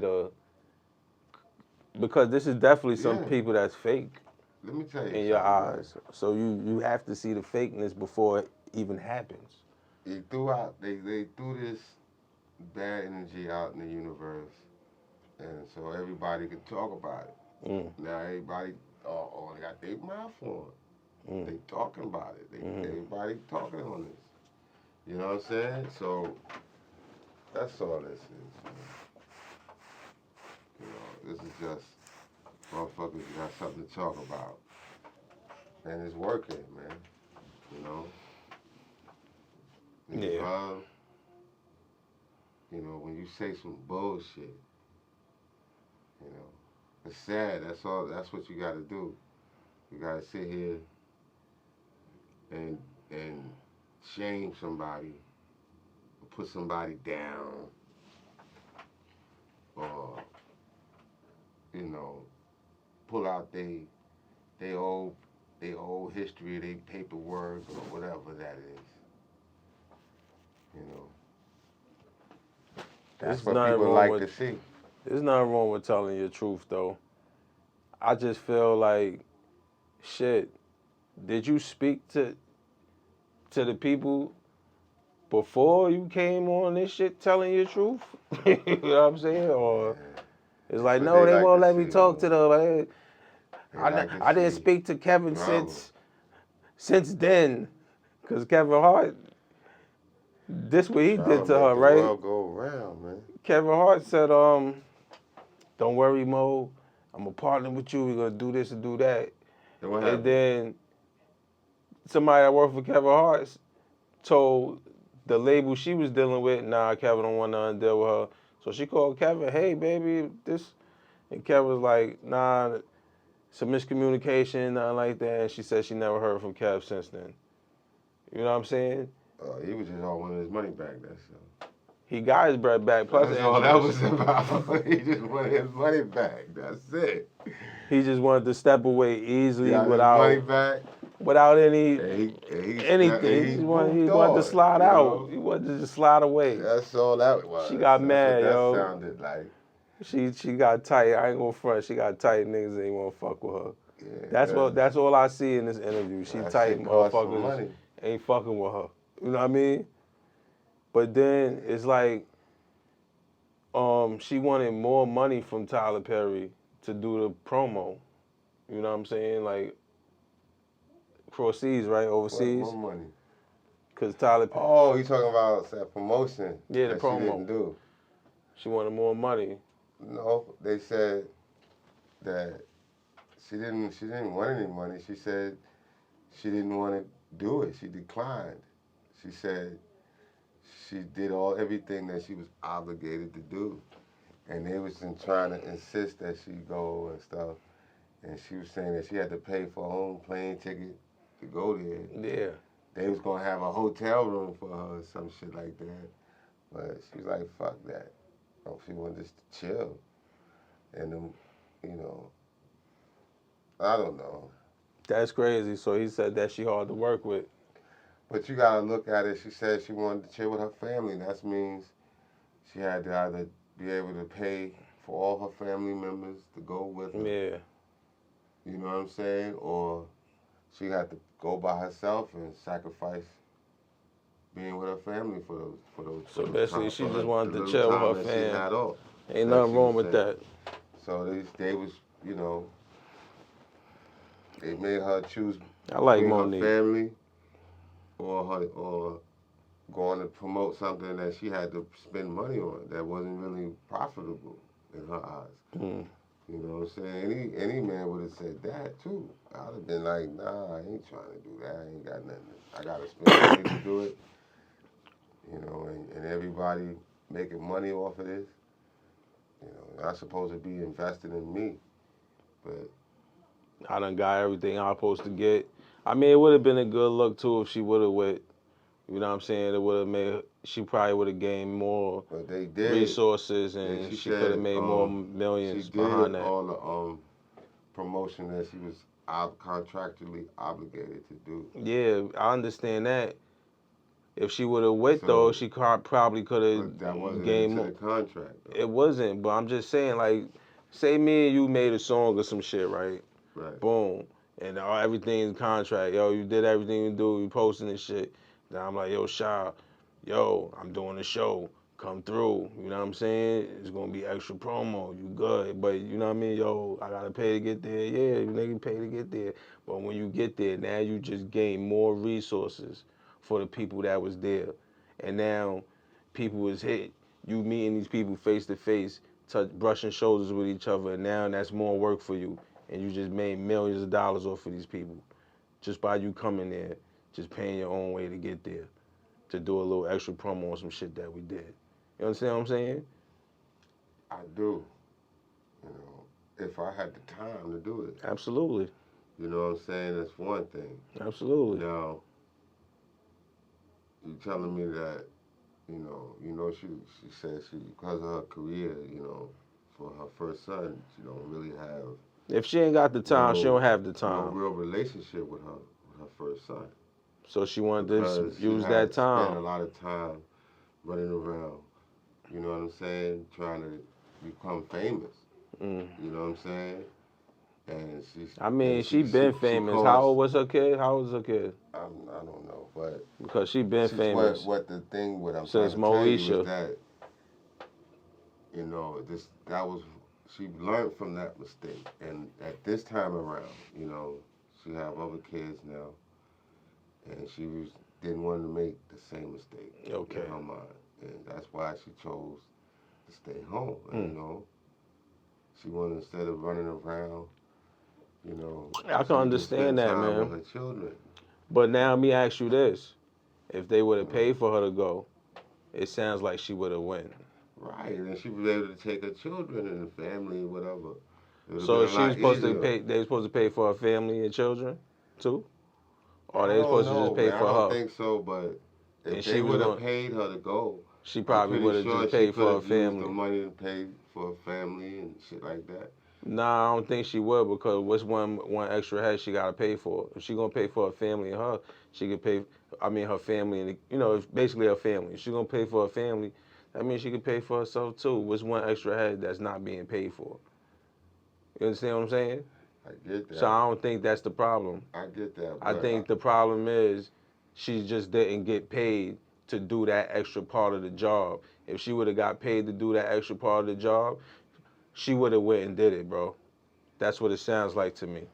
B: because this is definitely some
A: Yeah.
B: people that's fake
A: Let me tell you
B: in your
A: something, man.
B: eyes. So you have to see the fakeness before it even happens.
A: They threw this bad energy out in the universe, and so everybody could talk about it.
B: Mm.
A: Now everybody, they got their mouth on it.
B: Mm.
A: They talking about it. Everybody talking on this. You know what I'm saying? So that's all this is. Man. You know, this is just motherfuckers got something to talk about, and it's working, man. You know.
B: Yeah.
A: Love. You know, when you say some bullshit, you know, it's sad. That's all. That's what you got to do. You got to sit here and shame somebody, or put somebody down, or you know, pull out they old history, they paperwork, or whatever that is. You know, that's
B: There's
A: what
B: nothing
A: people
B: wrong
A: like
B: with
A: to see.
B: there's nothing wrong with telling your truth though. I just feel like shit. Did you speak to the people before you came on this shit telling your truth? You know what I'm saying? Or it's like,
A: what
B: no,
A: they
B: they
A: like
B: won't
A: to
B: let me
A: see,
B: talk to
A: man.
B: them. Like,
A: They like to
B: I didn't
A: see
B: speak to Kevin
A: drama.
B: since then, because Kevin Hart, this what he
A: Trying
B: did to
A: make
B: her,
A: the
B: right?
A: world go round, man.
B: Kevin Hart said, don't worry, Mo. I'm a partner with you. We're gonna do this and do that.
A: Then what
B: And
A: happened?
B: then somebody that worked for Kevin Hart told the label she was dealing with, nah, Kevin don't want nothing to deal with her. So she called Kevin, hey, baby, this. And Kevin was like, nah, some miscommunication, nothing like that. And she said she never heard from Kev since then. You know what I'm saying?
A: He was just all wanting his money back. That's all.
B: He got his bread back, plus
A: That's
B: interest.
A: all that was about. He just wanted his money back. That's it.
B: He just wanted to step away easily
A: Got his money
B: without
A: back.
B: any anything.
A: He
B: He
A: moved
B: wanted to
A: on.
B: slide
A: You
B: out.
A: know?
B: He wanted to just slide away.
A: That's all that was.
B: She got
A: That's
B: mad,
A: what that
B: yo.
A: sounded like.
B: She got tight. I ain't gonna front. She got tight. Niggas ain't wanna fuck with her.
A: Yeah,
B: That's all I see in this interview. She
A: that
B: tight.
A: shit cost some
B: Motherfuckers
A: money.
B: ain't fucking with her. You know what I mean? But then it's like, she wanted more money from Tyler Perry to do the promo. You know what I'm saying? Like, overseas, right? Overseas.
A: What money?
B: Cause Tyler Perry.
A: Oh, you talking about that promotion
B: Yeah, the
A: that
B: promo.
A: she didn't do?
B: She wanted more money.
A: No, they said that she didn't want any money. She said she didn't want to do it. She declined. She said she did everything that she was obligated to do, and they was trying to insist that she go and stuff. And she was saying that she had to pay for her own plane ticket to go there.
B: Yeah.
A: They was gonna have a hotel room for her or some shit like that. But she was like, fuck that. She wanted just to chill. And then, you know, I don't know.
B: That's crazy. So he said that she hard to work with.
A: But you gotta look at it. She said she wanted to chill with her family. That means she had to either be able to pay for all her family members to go with her.
B: Yeah.
A: You know what I'm saying? Or she had to go by herself and sacrifice being with her family for those.
B: So
A: those
B: basically,
A: times,
B: she
A: for
B: just wanted
A: the
B: to
A: little
B: chill with
A: time
B: her
A: that she
B: fam.
A: had off.
B: Ain't
A: that
B: nothing
A: she
B: wrong
A: was
B: with
A: saying.
B: that.
A: So they was, you know, they made her choose
B: I like
A: between
B: Monique.
A: her family or going to promote something that she had to spend money on that wasn't really profitable in her eyes.
B: Mm.
A: You know what I'm saying? Any man would have said that too. I'd have been like, nah, I ain't trying to do that. I ain't got nothing. I gotta spend money to do it. You know, and everybody making money off of this. You know, not supposed to be invested in me, but
B: I done got everything I'm supposed to get. I mean, it would have been a good look too if she would have went. You know what I'm saying? It would have made. She probably would have gained more
A: they did
B: resources,
A: and
B: and
A: she
B: she could have
A: said
B: made more
A: she
B: millions
A: did
B: behind that.
A: all the promotion that she was contractually obligated to do.
B: Yeah, I understand that. If she would have went
A: So,
B: though, she probably could
A: But that
B: have
A: wasn't
B: gained
A: into
B: more.
A: the contract. Though.
B: It wasn't, but I'm just saying, like, say me and you made a song or some shit, right?
A: Right.
B: Boom. And everything's contract. Yo, you did everything you do, you posting this shit. Then I'm like, yo, Sha, yo, I'm doing a show. Come through. You know what I'm saying? It's gonna be extra promo. You good. But you know what I mean? Yo, I gotta pay to get there. Yeah, you nigga pay to get there. But when you get there, now you just gain more resources for the people that was there. And now people was hit. You meeting these people face to face, brushing shoulders with each other, and now that's more work for you. And you just made millions of dollars off of these people just by you coming there, just paying your own way to get there, to do a little extra promo on some shit that we did. You understand what I'm saying?
A: I do. You know, if I had the time to do it.
B: Absolutely.
A: You know what I'm saying? That's one thing.
B: Absolutely.
A: Now, you telling me that, she said she, because of her career, for her first son, she don't really have.
B: If she ain't got the time, she don't have the time.
A: No real relationship with her first son.
B: So she wanted to use
A: she
B: that
A: had
B: time.
A: spent a lot of time running around. You know what I'm saying? Trying to become famous.
B: Mm.
A: You know what I'm saying? And
B: she been famous. How old was her kid? How old was her kid?
A: I don't know, but
B: because she been famous.
A: What the thing? What I'm
B: since
A: trying to tell
B: Moesha.
A: you is that she learned from that mistake, and at this time around, she have other kids now, and she didn't want to make the same mistake in her mind, and that's why she chose to stay home. She wanted, instead of running around.
B: I can understand that, man.
A: With her children.
B: But now let me ask you this: if they would have paid for her to go, it sounds like she would have went.
A: Right, and she was able to take her children and the family, whatever.
B: So she was supposed to pay. They were supposed to pay for her family and children, too, or they were supposed to just pay for her.
A: I don't think so, but if they would have paid her to go,
B: she probably would have just paid for her family.
A: The money to pay for her family and shit like that.
B: Nah, I don't think she would, because what's one extra head she gotta pay for? If she gonna pay for her family and her, she could pay. I mean, her family and basically her family. If she gonna pay for her family, that means she could pay for herself too. What's one extra head that's not being paid for? You understand what I'm saying?
A: I get that.
B: So I don't think that's the problem.
A: I get that.
B: I think the problem is she just didn't get paid to do that extra part of the job. If she would have got paid to do that extra part of the job, she would have went and did it, bro. That's what it sounds like to me.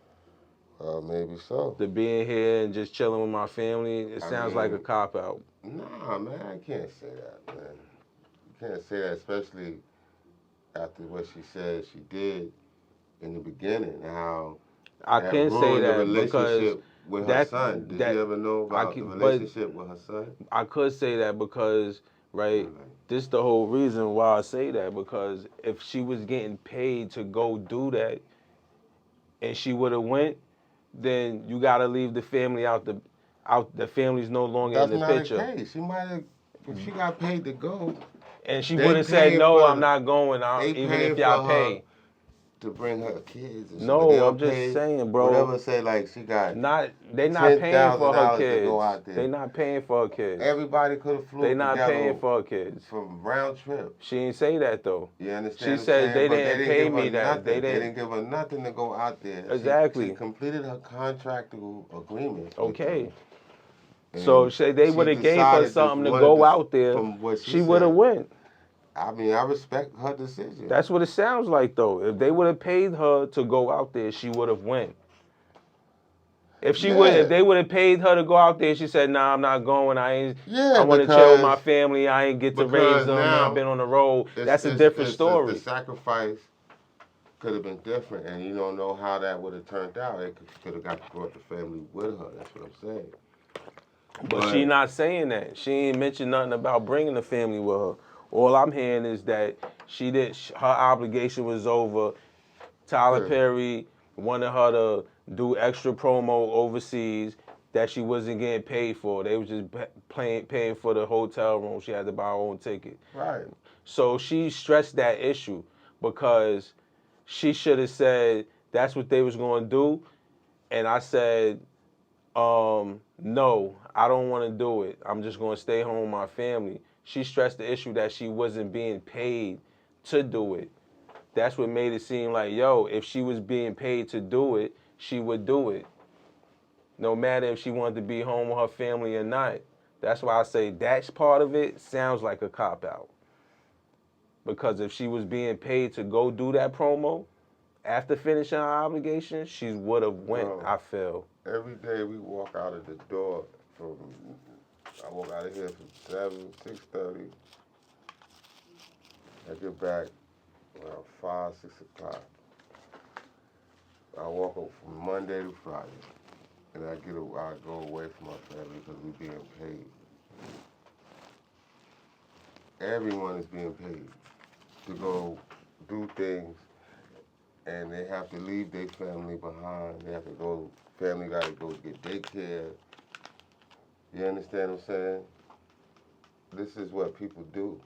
A: Maybe so.
B: To being here and just chilling with my family, it sounds like a cop-out.
A: Nah, man, I can't say that, man. You can't say that, especially after what she said she did in the beginning. How
B: I can say that because
A: with her son. Did you ever know about the relationship with her son?
B: I could say that because, right, this is the whole reason why I say that, because if she was getting paid to go do that and she would have went, then you got to leave the family out. The family's no longer in the picture.
A: That's not the case. She might have, if she got paid to go.
B: And she wouldn't say, no, I'm not going, even if y'all pay.
A: To bring her kids and shit.
B: No, I'm just saying, bro.
A: Whatever, say like she got
B: they not paying for her kids.
A: To go out there.
B: They not paying for her kids.
A: Everybody could have flew.
B: They not paying for her kids.
A: From round trip.
B: She didn't say that though.
A: You understand?
B: She said they didn't pay me that.
A: They didn't give her nothing to go out there.
B: Exactly.
A: She completed her contractual agreement.
B: Okay. So say they would have gave her something to go out there. She would have went.
A: I mean, I respect her decision.
B: That's what it sounds like, though. If they would have paid her to go out there, she would have went. If they would have paid her to go out there, she said, "Nah, I'm not going. I want to chill with my family. I ain't get to raise them. I've been on the road." That's a different story.
A: The sacrifice could have been different, and you don't know how that would have turned out. It could have brought the family with her. That's what I'm saying.
B: But she not saying that. She ain't mentioned nothing about bringing the family with her. All I'm hearing is that her obligation was over. Tyler Perry wanted her to do extra promo overseas that she wasn't getting paid for. They was just paying for the hotel room. She had to buy her own ticket.
A: Right.
B: So she stressed that issue because she should have said that's what they was going to do. And I said, no, I don't want to do it. I'm just going to stay home with my family. She stressed the issue that she wasn't being paid to do it. That's what made it seem like, yo, if she was being paid to do it, she would do it. No matter if she wanted to be home with her family or not. That's why I say that part of it sounds like a cop-out. Because if she was being paid to go do that promo, after finishing her obligation, she would have went, I feel.
A: Every day we walk out of the door I walk out of here from 6:30. I get back around 5, 6 o'clock. I walk up from Monday to Friday. And I go away from my family because we're being paid. Everyone is being paid to go do things, and they have to leave their family behind. They have to go, family got to go get daycare. You understand what I'm saying? This is what people do.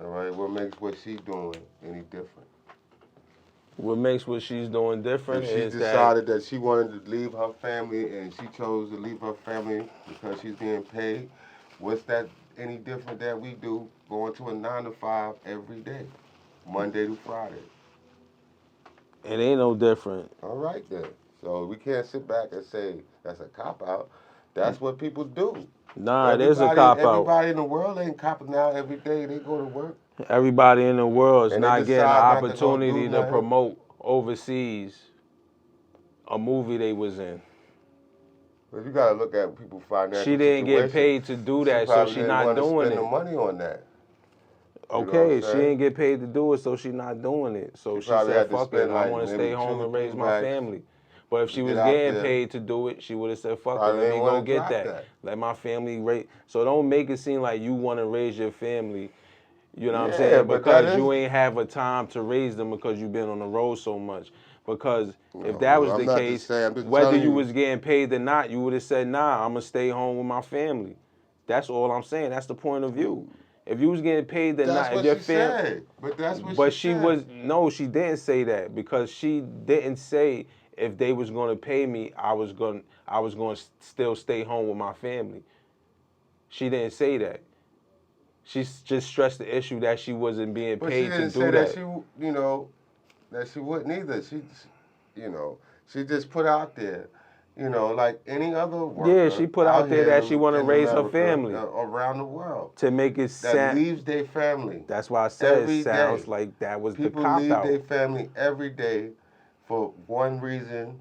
A: All right, what makes what she's doing any different?
B: What makes what she's doing different
A: if she
B: is
A: decided that she wanted to leave her family and she chose to leave her family because she's being paid, what's that any different that we do going to a 9 to 5 every day, Monday to Friday?
B: It ain't no different.
A: All right then. So we can't sit back and say that's a cop-out. That's what people do.
B: Nah, it is a cop-out.
A: Everybody in the world ain't copping out every day. They go to work.
B: Everybody in the world is not getting an
A: not
B: opportunity to promote overseas a movie they was in.
A: But you gotta look at people financial
B: She didn't get paid to do that, so she not doing it.
A: Spend the money on that.
B: Okay, she didn't get paid to do it, so she not doing it. So she said, "Fuck it, I want to stay home and raise my family." But if she was getting paid to do it, she would have said, "Fuck it, let me go get that. Let my family raise." So don't make it seem like you want to raise your family. You know what I'm saying? Because you ain't have a time to raise them because you've been on the road so much. Because if that was the case, whether you was getting paid or not, you would have said, "Nah, I'm gonna stay home with my family." That's all I'm saying. That's the point of view. If you was getting paid or not, if your family,
A: but that's what
B: but
A: she said.
B: was no, she didn't say that because she didn't say if they was gonna pay me, I was gonna still stay home with my family. She didn't say that. She just stressed the issue that she wasn't being paid to do that.
A: That she, that she wouldn't either. She just put out there, like any other worker.
B: Yeah, she put out there that she want to raise her family
A: around the world.
B: To make it
A: that leaves their family.
B: That's why I said it sounds like that was the cop out.
A: People leave their family every day for one reason: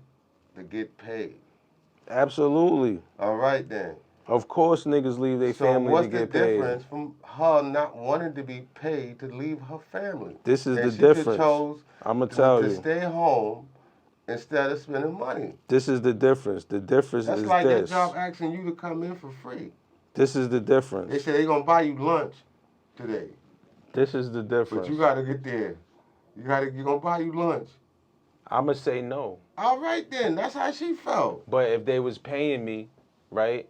A: to get paid.
B: Absolutely.
A: All right then.
B: Of course, niggas leave their family to get paid. So what's the
A: difference from her not wanting to be paid to leave her family?
B: This is the difference.
A: She chose
B: I'm gonna tell you
A: to stay home instead of spending money.
B: This is the difference. The difference is this.
A: That's like their job asking you to come in for free.
B: This is the difference.
A: They say they're gonna buy you lunch today.
B: This is the difference.
A: But you gotta get there. You're gonna buy you lunch.
B: I'ma say no.
A: All right then. That's how she felt.
B: But if they was paying me, right?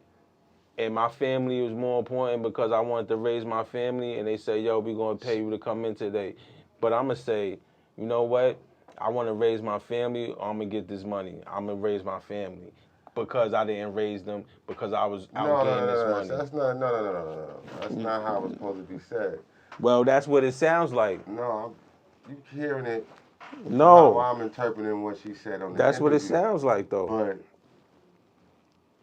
B: And my family was more important because I wanted to raise my family, and they say, "Yo, we gonna pay you to come in today." But I'ma say, you know what? I want to raise my family. Or I'm gonna get this money. I'm gonna raise my family because I didn't raise them because I was out getting this money.
A: That's not no. That's not how it's supposed to be said.
B: Well, that's what it sounds like.
A: No, you hearing it?
B: No.
A: How I'm interpreting what she said on the
B: That's
A: interview.
B: what it sounds like, though.
A: But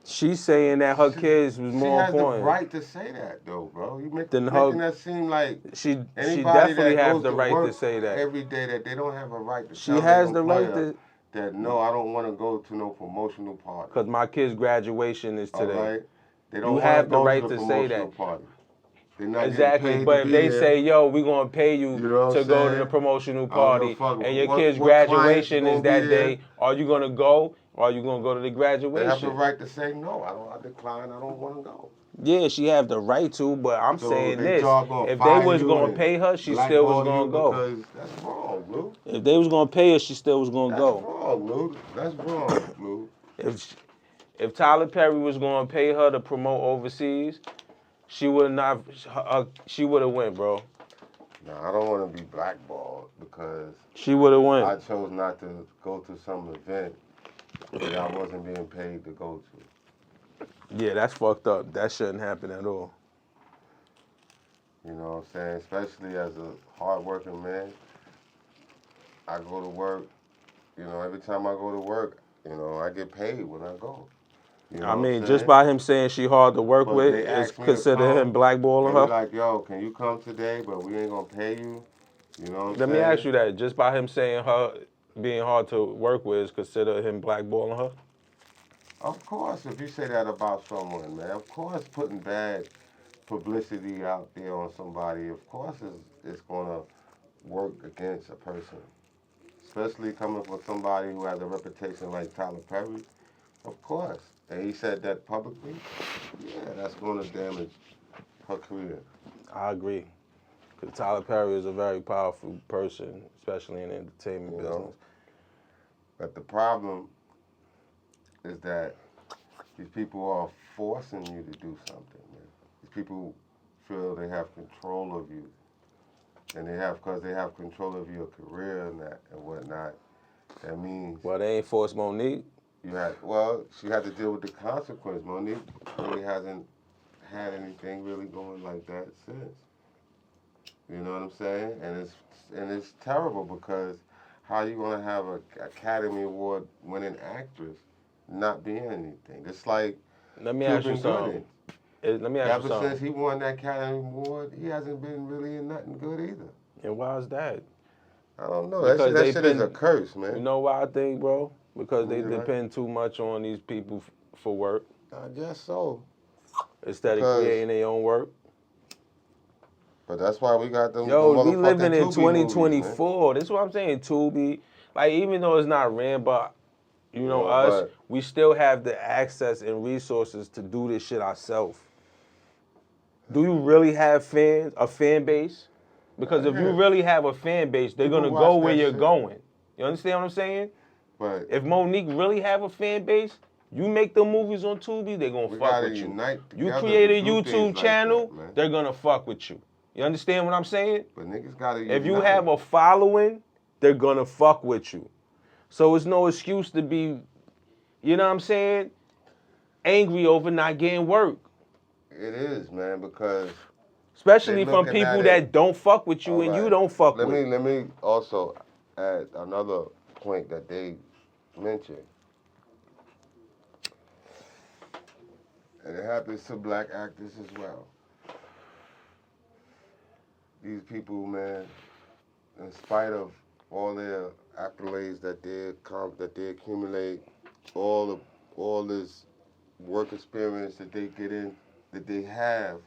B: she's saying that her kids was more important.
A: She has the right to say that, though, bro. You making that seem like
B: she definitely has the right to say that
A: every day that they don't have a right to.
B: She has the right to.
A: That no, I don't want to go to no promotional party.
B: Because my kid's graduation is today.
A: All right. They don't
B: have the right
A: to
B: say that.
A: Party. They're not
B: Exactly,
A: getting paid
B: but
A: to
B: if
A: be
B: they
A: there.
B: say, yo, we're going to pay you,
A: You know what
B: to
A: I'm
B: go to the
A: saying?
B: promotional
A: I don't
B: party,
A: give a fuck
B: and your
A: what
B: kid's
A: clients
B: graduation is
A: gonna be
B: that
A: there.
B: day, are you going to go, or are you going to go to the
A: They
B: graduation?
A: have the right to say no. I decline. I don't want to go.
B: Yeah, she have the right to, but I'm
A: So
B: saying
A: they
B: this.
A: job gonna
B: If they
A: fire
B: was
A: you
B: going to
A: and
B: pay her, she still was
A: blackball
B: going
A: you
B: to go.
A: because that's wrong, Blue.
B: If they was going to pay her, she still was going to
A: That's
B: go.
A: wrong, Blue. That's wrong, Blue.
B: If Tyler Perry was going to pay her to promote overseas, she would not. She would have went, bro.
A: No, I don't want to be blackballed because
B: She would have went.
A: I chose not to go to some event that I wasn't being paid to go to.
B: Yeah, that's fucked up. That shouldn't happen at all.
A: You know what I'm saying? Especially as a hardworking man, I go to work. You know, every time I go to work, you know, I get paid when I go. You know
B: I mean,
A: what I'm
B: just
A: saying?
B: by him saying she hard to work
A: But
B: with
A: they
B: is
A: ask me to
B: consider him
A: come,
B: blackballing
A: They be
B: her.
A: like, yo, can you come today? But we ain't gonna pay you. You know what I'm
B: Let
A: saying?
B: me ask you that. Just by him saying her being hard to work with is consider him blackballing her?
A: Of course, if you say that about someone, man, of course putting bad publicity out there on somebody, of course it's gonna work against a person. Especially coming from somebody who has a reputation like Tyler Perry, of course. And he said that publicly, yeah, that's gonna damage her career.
B: I agree. Because Tyler Perry is a very powerful person, especially in the entertainment business.
A: But the problem is that these people are forcing you to do something, man. These people feel they have control of you. And because they have control of your career and whatnot, that means
B: Well, they ain't forced Monique.
A: she had to deal with the consequence. Monique really hasn't had anything really going like that since. You know what I'm saying? And it's terrible because how you gonna have an Academy Award winning actress not being anything? It's like
B: Let me ask you
A: Cuban
B: something.
A: Gooding.
B: Let me ask you
A: Ever
B: something.
A: since he won that Academy Award, he hasn't been really in nothing good either.
B: And why is that?
A: I don't know.
B: Because
A: That shit is a curse, man.
B: You know why I think, bro? Because they
A: You're right.
B: depend too much on these people for work
A: I guess so.
B: instead of
A: Because-
B: creating their own work.
A: But that's why we got them.
B: Yo,
A: them
B: we living in
A: motherfucking Tubi movies,
B: 2024. This is what I'm saying. Tubi, like even though it's not ran by, us,
A: but-
B: we still have the access and resources to do this shit ourselves. Do you really have a fan base? Because if you
A: Yeah.
B: really have a fan base, they're
A: People
B: gonna
A: watch
B: go where
A: that
B: you're
A: shit.
B: going. You understand what I'm saying?
A: But
B: If Monique really have a fan base, you make them movies on Tubi, they're gonna
A: we
B: fuck
A: gotta
B: with you.
A: unite
B: You
A: together
B: create
A: to
B: a
A: do
B: YouTube
A: things like
B: channel,
A: that, man.
B: they're gonna fuck with you. You understand what I'm saying?
A: But niggas gotta unite.
B: If you have a following, they're gonna fuck with you. So it's no excuse to be, you know what I'm saying, angry over not getting work.
A: It is, man, because
B: Especially
A: They
B: from
A: looking
B: people
A: at
B: that
A: it-
B: don't fuck with you and you
A: Alright.
B: don't fuck
A: let
B: with.
A: Let me also add another point that they mentioned. And it happens to black actors as well. These people, man, in spite of all their accolades that they accumulate, all this work experience that they have,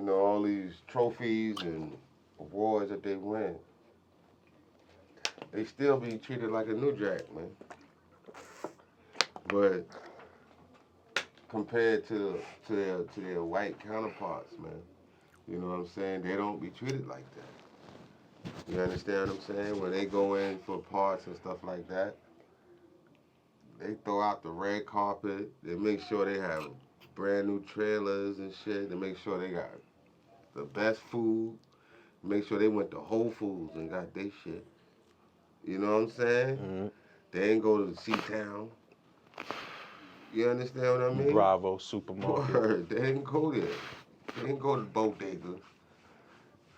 A: all these trophies and awards that they win, they still be treated like a new jack, man. But compared to their white counterparts, man, you know what I'm saying? They don't be treated like that. You understand what I'm saying? When they go in for parts and stuff like that, they throw out the red carpet. They make sure they have brand new trailers and shit. They make sure they got the best food. Make sure they went to Whole Foods and got their shit. You know what I'm saying?
B: Mm-hmm.
A: They ain't go to C-Town. You understand what I mean?
B: Bravo supermarket.
A: Word. They didn't go there. They didn't go to Bodega.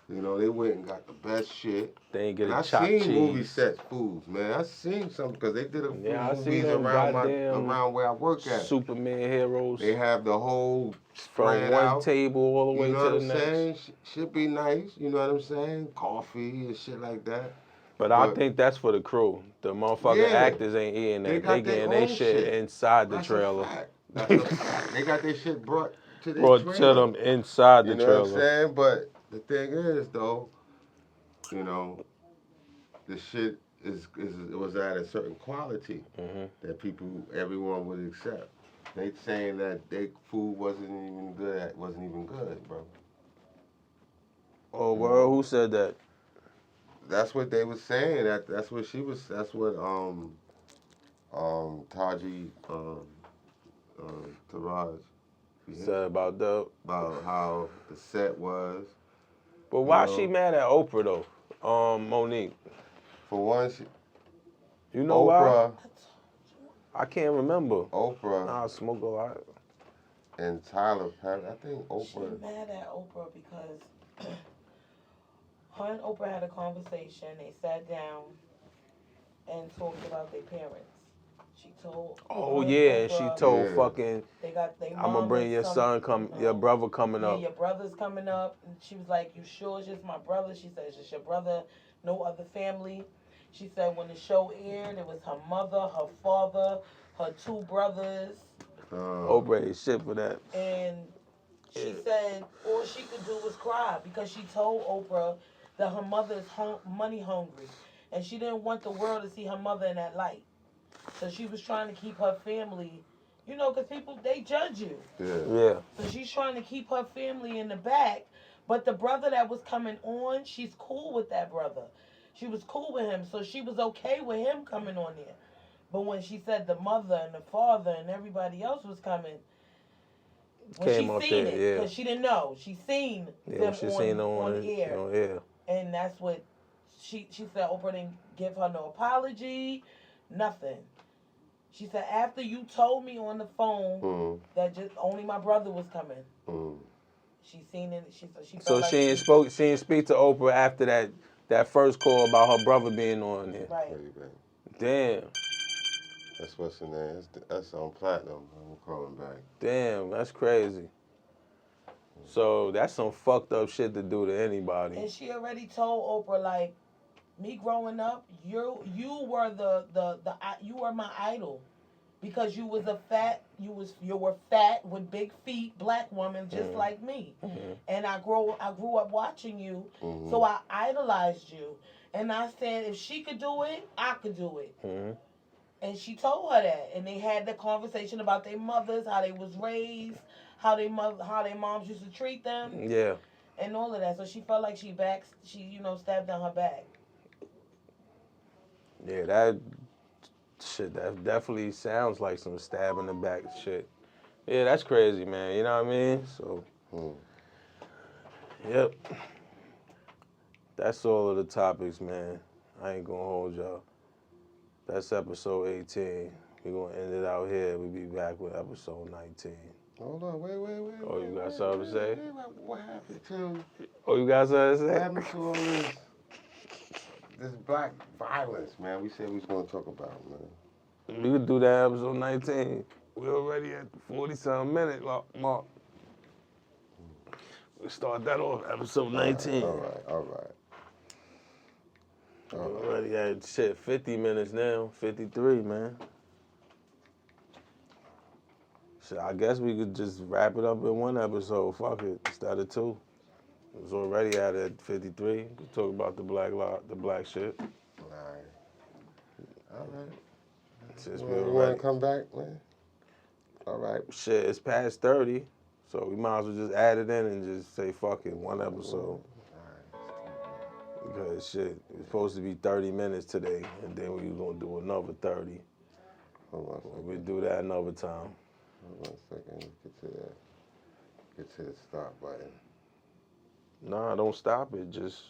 A: They went and got the best shit.
B: They ain't get
A: And
B: a
A: I
B: chopped
A: seen
B: cheese.
A: movie set foods, man. I seen some because they did a few
B: Yeah, I seen
A: movies
B: them goddamn
A: around where I work at.
B: Superman heroes.
A: They have the whole
B: From
A: spread
B: one
A: out.
B: table all the way
A: You know
B: to
A: what
B: the
A: I'm
B: next.
A: saying? Should be nice. You know what I'm saying? Coffee and shit like that.
B: But I think that's for the crew. The motherfucking
A: Yeah.
B: actors ain't eating
A: They
B: that.
A: got
B: They
A: their
B: getting their
A: own
B: shit
A: shit.
B: inside the
A: That's
B: trailer.
A: a fact. That's a fact. They got their shit brought to their
B: Brought to
A: trailer.
B: them inside the
A: You know what I'm
B: trailer.
A: saying? But the thing is, though, you know, the shit it was at a certain quality that everyone would accept. They saying that their food wasn't even good, bro.
B: Oh,
A: You
B: well,
A: know?
B: who said that?
A: That's what they was saying. That's what she was. That's what Taji Taraj
B: Said
A: about how the set was.
B: But
A: You
B: why she
A: know,
B: mad at Oprah though? Monique.
A: for one,
B: You know why?
A: Oprah,
B: I can't remember.
A: Oprah,
B: I smoke a lot.
A: and Tyler Perry. I think
C: She
A: Oprah.
C: mad at Oprah because her and Oprah had a conversation. They sat down and talked about their parents. She told.
B: Oh
C: her and
B: yeah, and she
C: Oprah,
B: told
A: Yeah.
B: fucking
C: they got their
B: I'm gonna
C: mom
B: bring
C: and
B: your
C: some,
B: son your brother coming
C: yeah,
B: up.
C: your brother's coming up. And she was like, "You sure it's just my brother?" She said, "It's just your brother, no other family." She said when the show aired, it was her mother, her father, her two brothers,
B: Oprah ain't shit for that.
C: and she
B: Yeah.
C: said all she could do was cry because she told Oprah that her mother is money hungry, and she didn't want the world to see her mother in that light. So she was trying to keep her family, you know, because people, they judge you.
B: Yeah.
C: So she's trying to keep her family in the back. But the brother that was coming on, she's cool with that brother. She was cool with him. So she was okay with him coming on there. But when she said the mother and the father and everybody else was coming, when
B: Came
C: she
B: up
C: seen
B: there,
C: it,
B: yeah.
C: because she didn't know, she seen
B: Yeah,
C: them
B: she seen her
C: on air.
B: on air.
C: And that's what she said Oprah didn't give her no apology, nothing. She said, after you told me on the phone that just only my brother was coming, she seen it. She said she felt
B: So
C: like
B: she didn't speak to Oprah after that first call about her brother being on there.
C: right.
B: Damn.
A: That's what's in there. That's on platinum. I'm calling back.
B: Damn, that's crazy. So that's some fucked up shit to do to anybody.
C: And she already told Oprah, like, me growing up, you were you were my idol because you were fat with big feet, black woman just like me. And I grew up watching you, so I idolized you. And I said, if she could do it, I could do it. And she told her that, and they had the conversation about their mothers, how they was raised, how their moms used to treat them,
B: Yeah.
C: and all of that. So she felt like she stabbed down her back.
B: Yeah, that shit, that definitely sounds like some stab in the back shit. Yeah, that's crazy, man. You know what I mean? So, yep. That's all of the topics, man. I ain't gonna hold y'all. That's episode 18. We're gonna end it out here. We'll be back with episode 19.
A: Hold on, wait.
B: Oh, you got something to say?
A: What happened to?
B: Oh, you got something to
A: What
B: say?
A: happened to all this black violence, man? We said we was gonna talk about, man.
B: We could do that episode 19. We're already at the 40-something minute mark. We start that off, episode 19.
A: All right.
B: We're already at 50 minutes now. 53, man. Shit, I guess we could just wrap it up in one episode. Fuck it, instead of two. It was already at 53. We could talk about the black shit.
A: All right.
B: Since
A: You
B: we
A: want
B: already
A: to come back, man? All right.
B: shit, it's past 30, so we might as well just add it in and just say fuck it, one episode. Because shit, it's supposed to be 30 minutes today, and then we were gonna do another 30.
A: Hold on a second.
B: We'll do that another time.
A: Hold on a second. Get to the stop button.
B: Nah, don't stop it. Just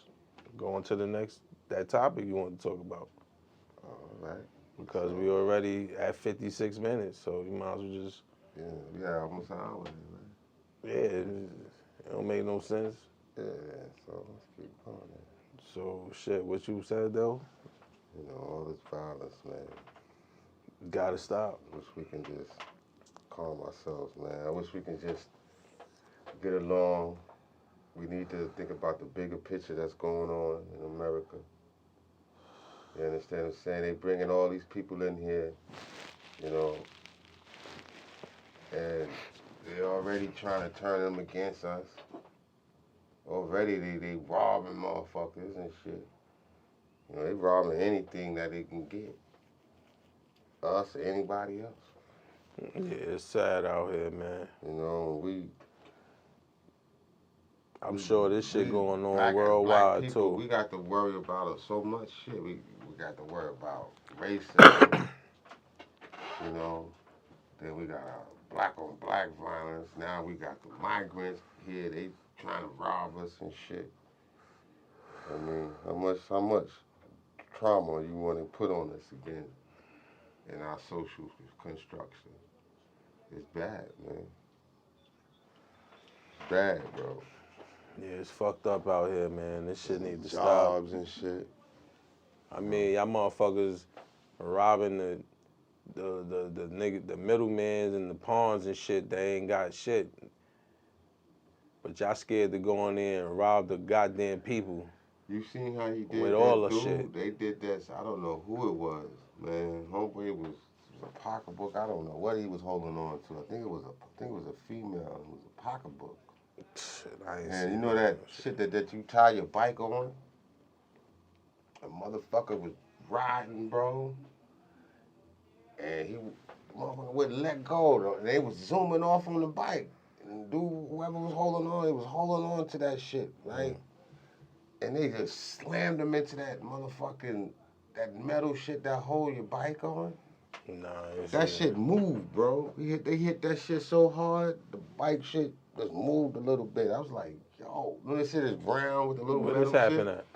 B: go on to that topic you want to talk about.
A: All right.
B: Because we already at 56 minutes, so you might as well just.
A: Yeah, we got almost an hour in, man.
B: Yeah, it don't make no sense.
A: Yeah, so let's keep going.
B: So shit, what you said though?
A: You know, all this violence, man.
B: Gotta stop.
A: Wish we can just calm ourselves, man. I wish we can just get along. We need to think about the bigger picture that's going on in America. You understand what I'm saying? They bringing all these people in here, you know, and They already trying to turn them against us. Already they robbing motherfuckers and shit. You know, they robbing anything that they can get. Us or anybody else.
B: Yeah, it's sad out here, man.
A: You know,
B: I'm sure this shit going on
A: black
B: worldwide
A: people,
B: too.
A: we got to worry about so much shit. We got to worry about racism. You know, then we got black on black violence. Now we got the migrants here. They trying to rob us and shit. I mean, how much trauma you want to put on us again in our social construction? It's bad, man. It's bad, bro.
B: Yeah, it's fucked up out here, man. This shit need to stop.
A: Jobs and shit.
B: I mean, y'all motherfuckers robbing the middlemans and the pawns and shit. They ain't got shit. But y'all scared to go in there and rob the goddamn people.
A: You seen how he did
B: with
A: that,
B: all the
A: dude?
B: shit.
A: They did that. I don't know who it was, man. Homeboy was a pocketbook. I don't know what he was holding on to. I think it was a female. It was a pocketbook.
B: Shit, I ain't
A: And you
B: seen
A: know that shit that you tie your bike on? A motherfucker was riding, bro. And the motherfucker wouldn't let go. Though. And they was zooming off on the bike. And dude, whoever was holding on, he was holding on to that shit, right? And they just slammed him into that that metal shit that hold your bike on.
B: Nah,
A: That shit moved, bro. They hit that shit so hard, the bike shit just moved a little bit. I was like, yo, when this shit is brown with the little
B: Where
A: metal
B: this
A: shit.
B: happened at?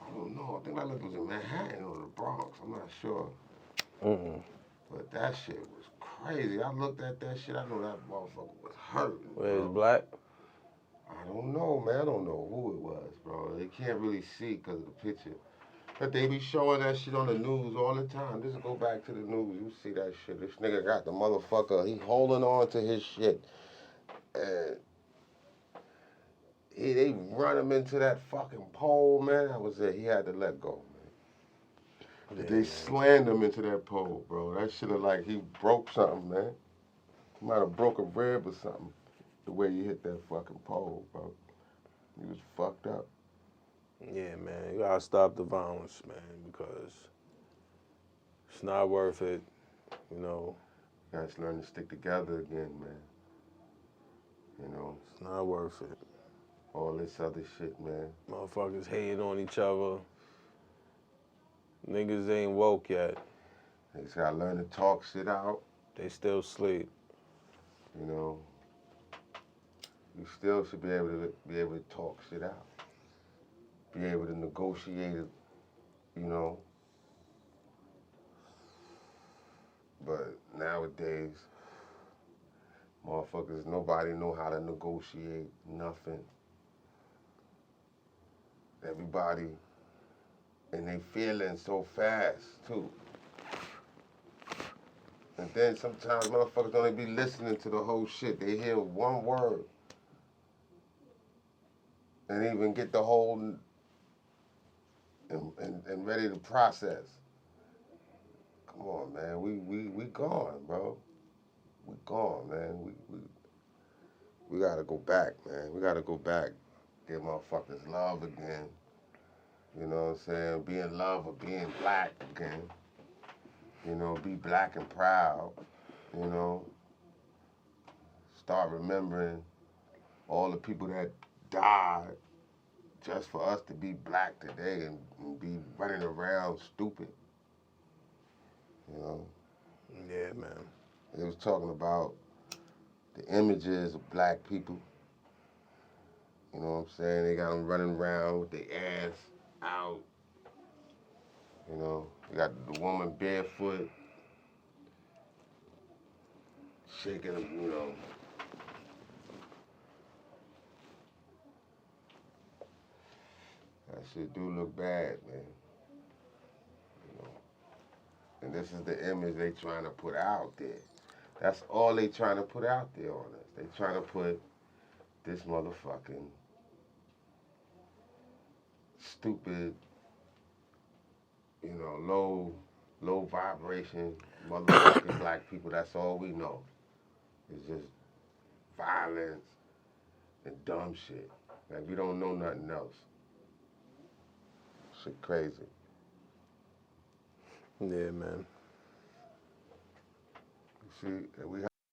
A: I don't know. I think that was in Manhattan or the Bronx. I'm not sure. But that shit was crazy. I looked at that shit. I know that motherfucker was hurting.
B: Where's Black?
A: I don't know, man. I don't know who it was, bro. They can't really see because of the picture. But they be showing that shit on the news all the time. Just go back to the news. You see that shit. This nigga got the motherfucker. He holding on to his shit. And they run him into that fucking pole, man. That was it. He had to let go, man.
B: Yeah,
A: They slammed him into that pole, bro. That shit look like he broke something, man. He might have broke a rib or something. The way he hit that fucking pole, bro. He was fucked up.
B: Yeah, man. You gotta stop the violence, man, because it's not worth it, you know.
A: You guys learn to stick together again, man. You know.
B: It's not worth it.
A: All this other shit, man.
B: Motherfuckers hating on each other. Niggas ain't woke yet.
A: They just gotta learn to talk shit out.
B: They still sleep.
A: You know. You still should be able to talk shit out. Be able to negotiate it, you know. But nowadays, motherfuckers, nobody know how to negotiate nothing. Everybody, and they feeling so fast, too. And then sometimes motherfuckers don't even be listening to the whole shit. They hear one word and even get the whole and ready to process. Come on, man. We gone, bro. We gone, man. We gotta go back, man. We gotta go back. Give motherfuckers love again. You know what I'm saying? Be in love or being black again. You know, be black and proud. You know. Start remembering all the people that died just for us to be black today and be running around stupid. You know?
B: Yeah, man.
A: They was talking about the images of black people. You know what I'm saying? They got them running around with their ass out. You know, you got the woman barefoot, shaking them, you know. That shit do look bad, man. You know. And this is the image they trying to put out there. That's all they trying to put out there on us. They trying to put this motherfucking stupid, you know, low vibration motherfucking black people. That's all we know. It's just violence and dumb shit. Like we don't know nothing else. Shit crazy.
B: Yeah, man.
A: See, we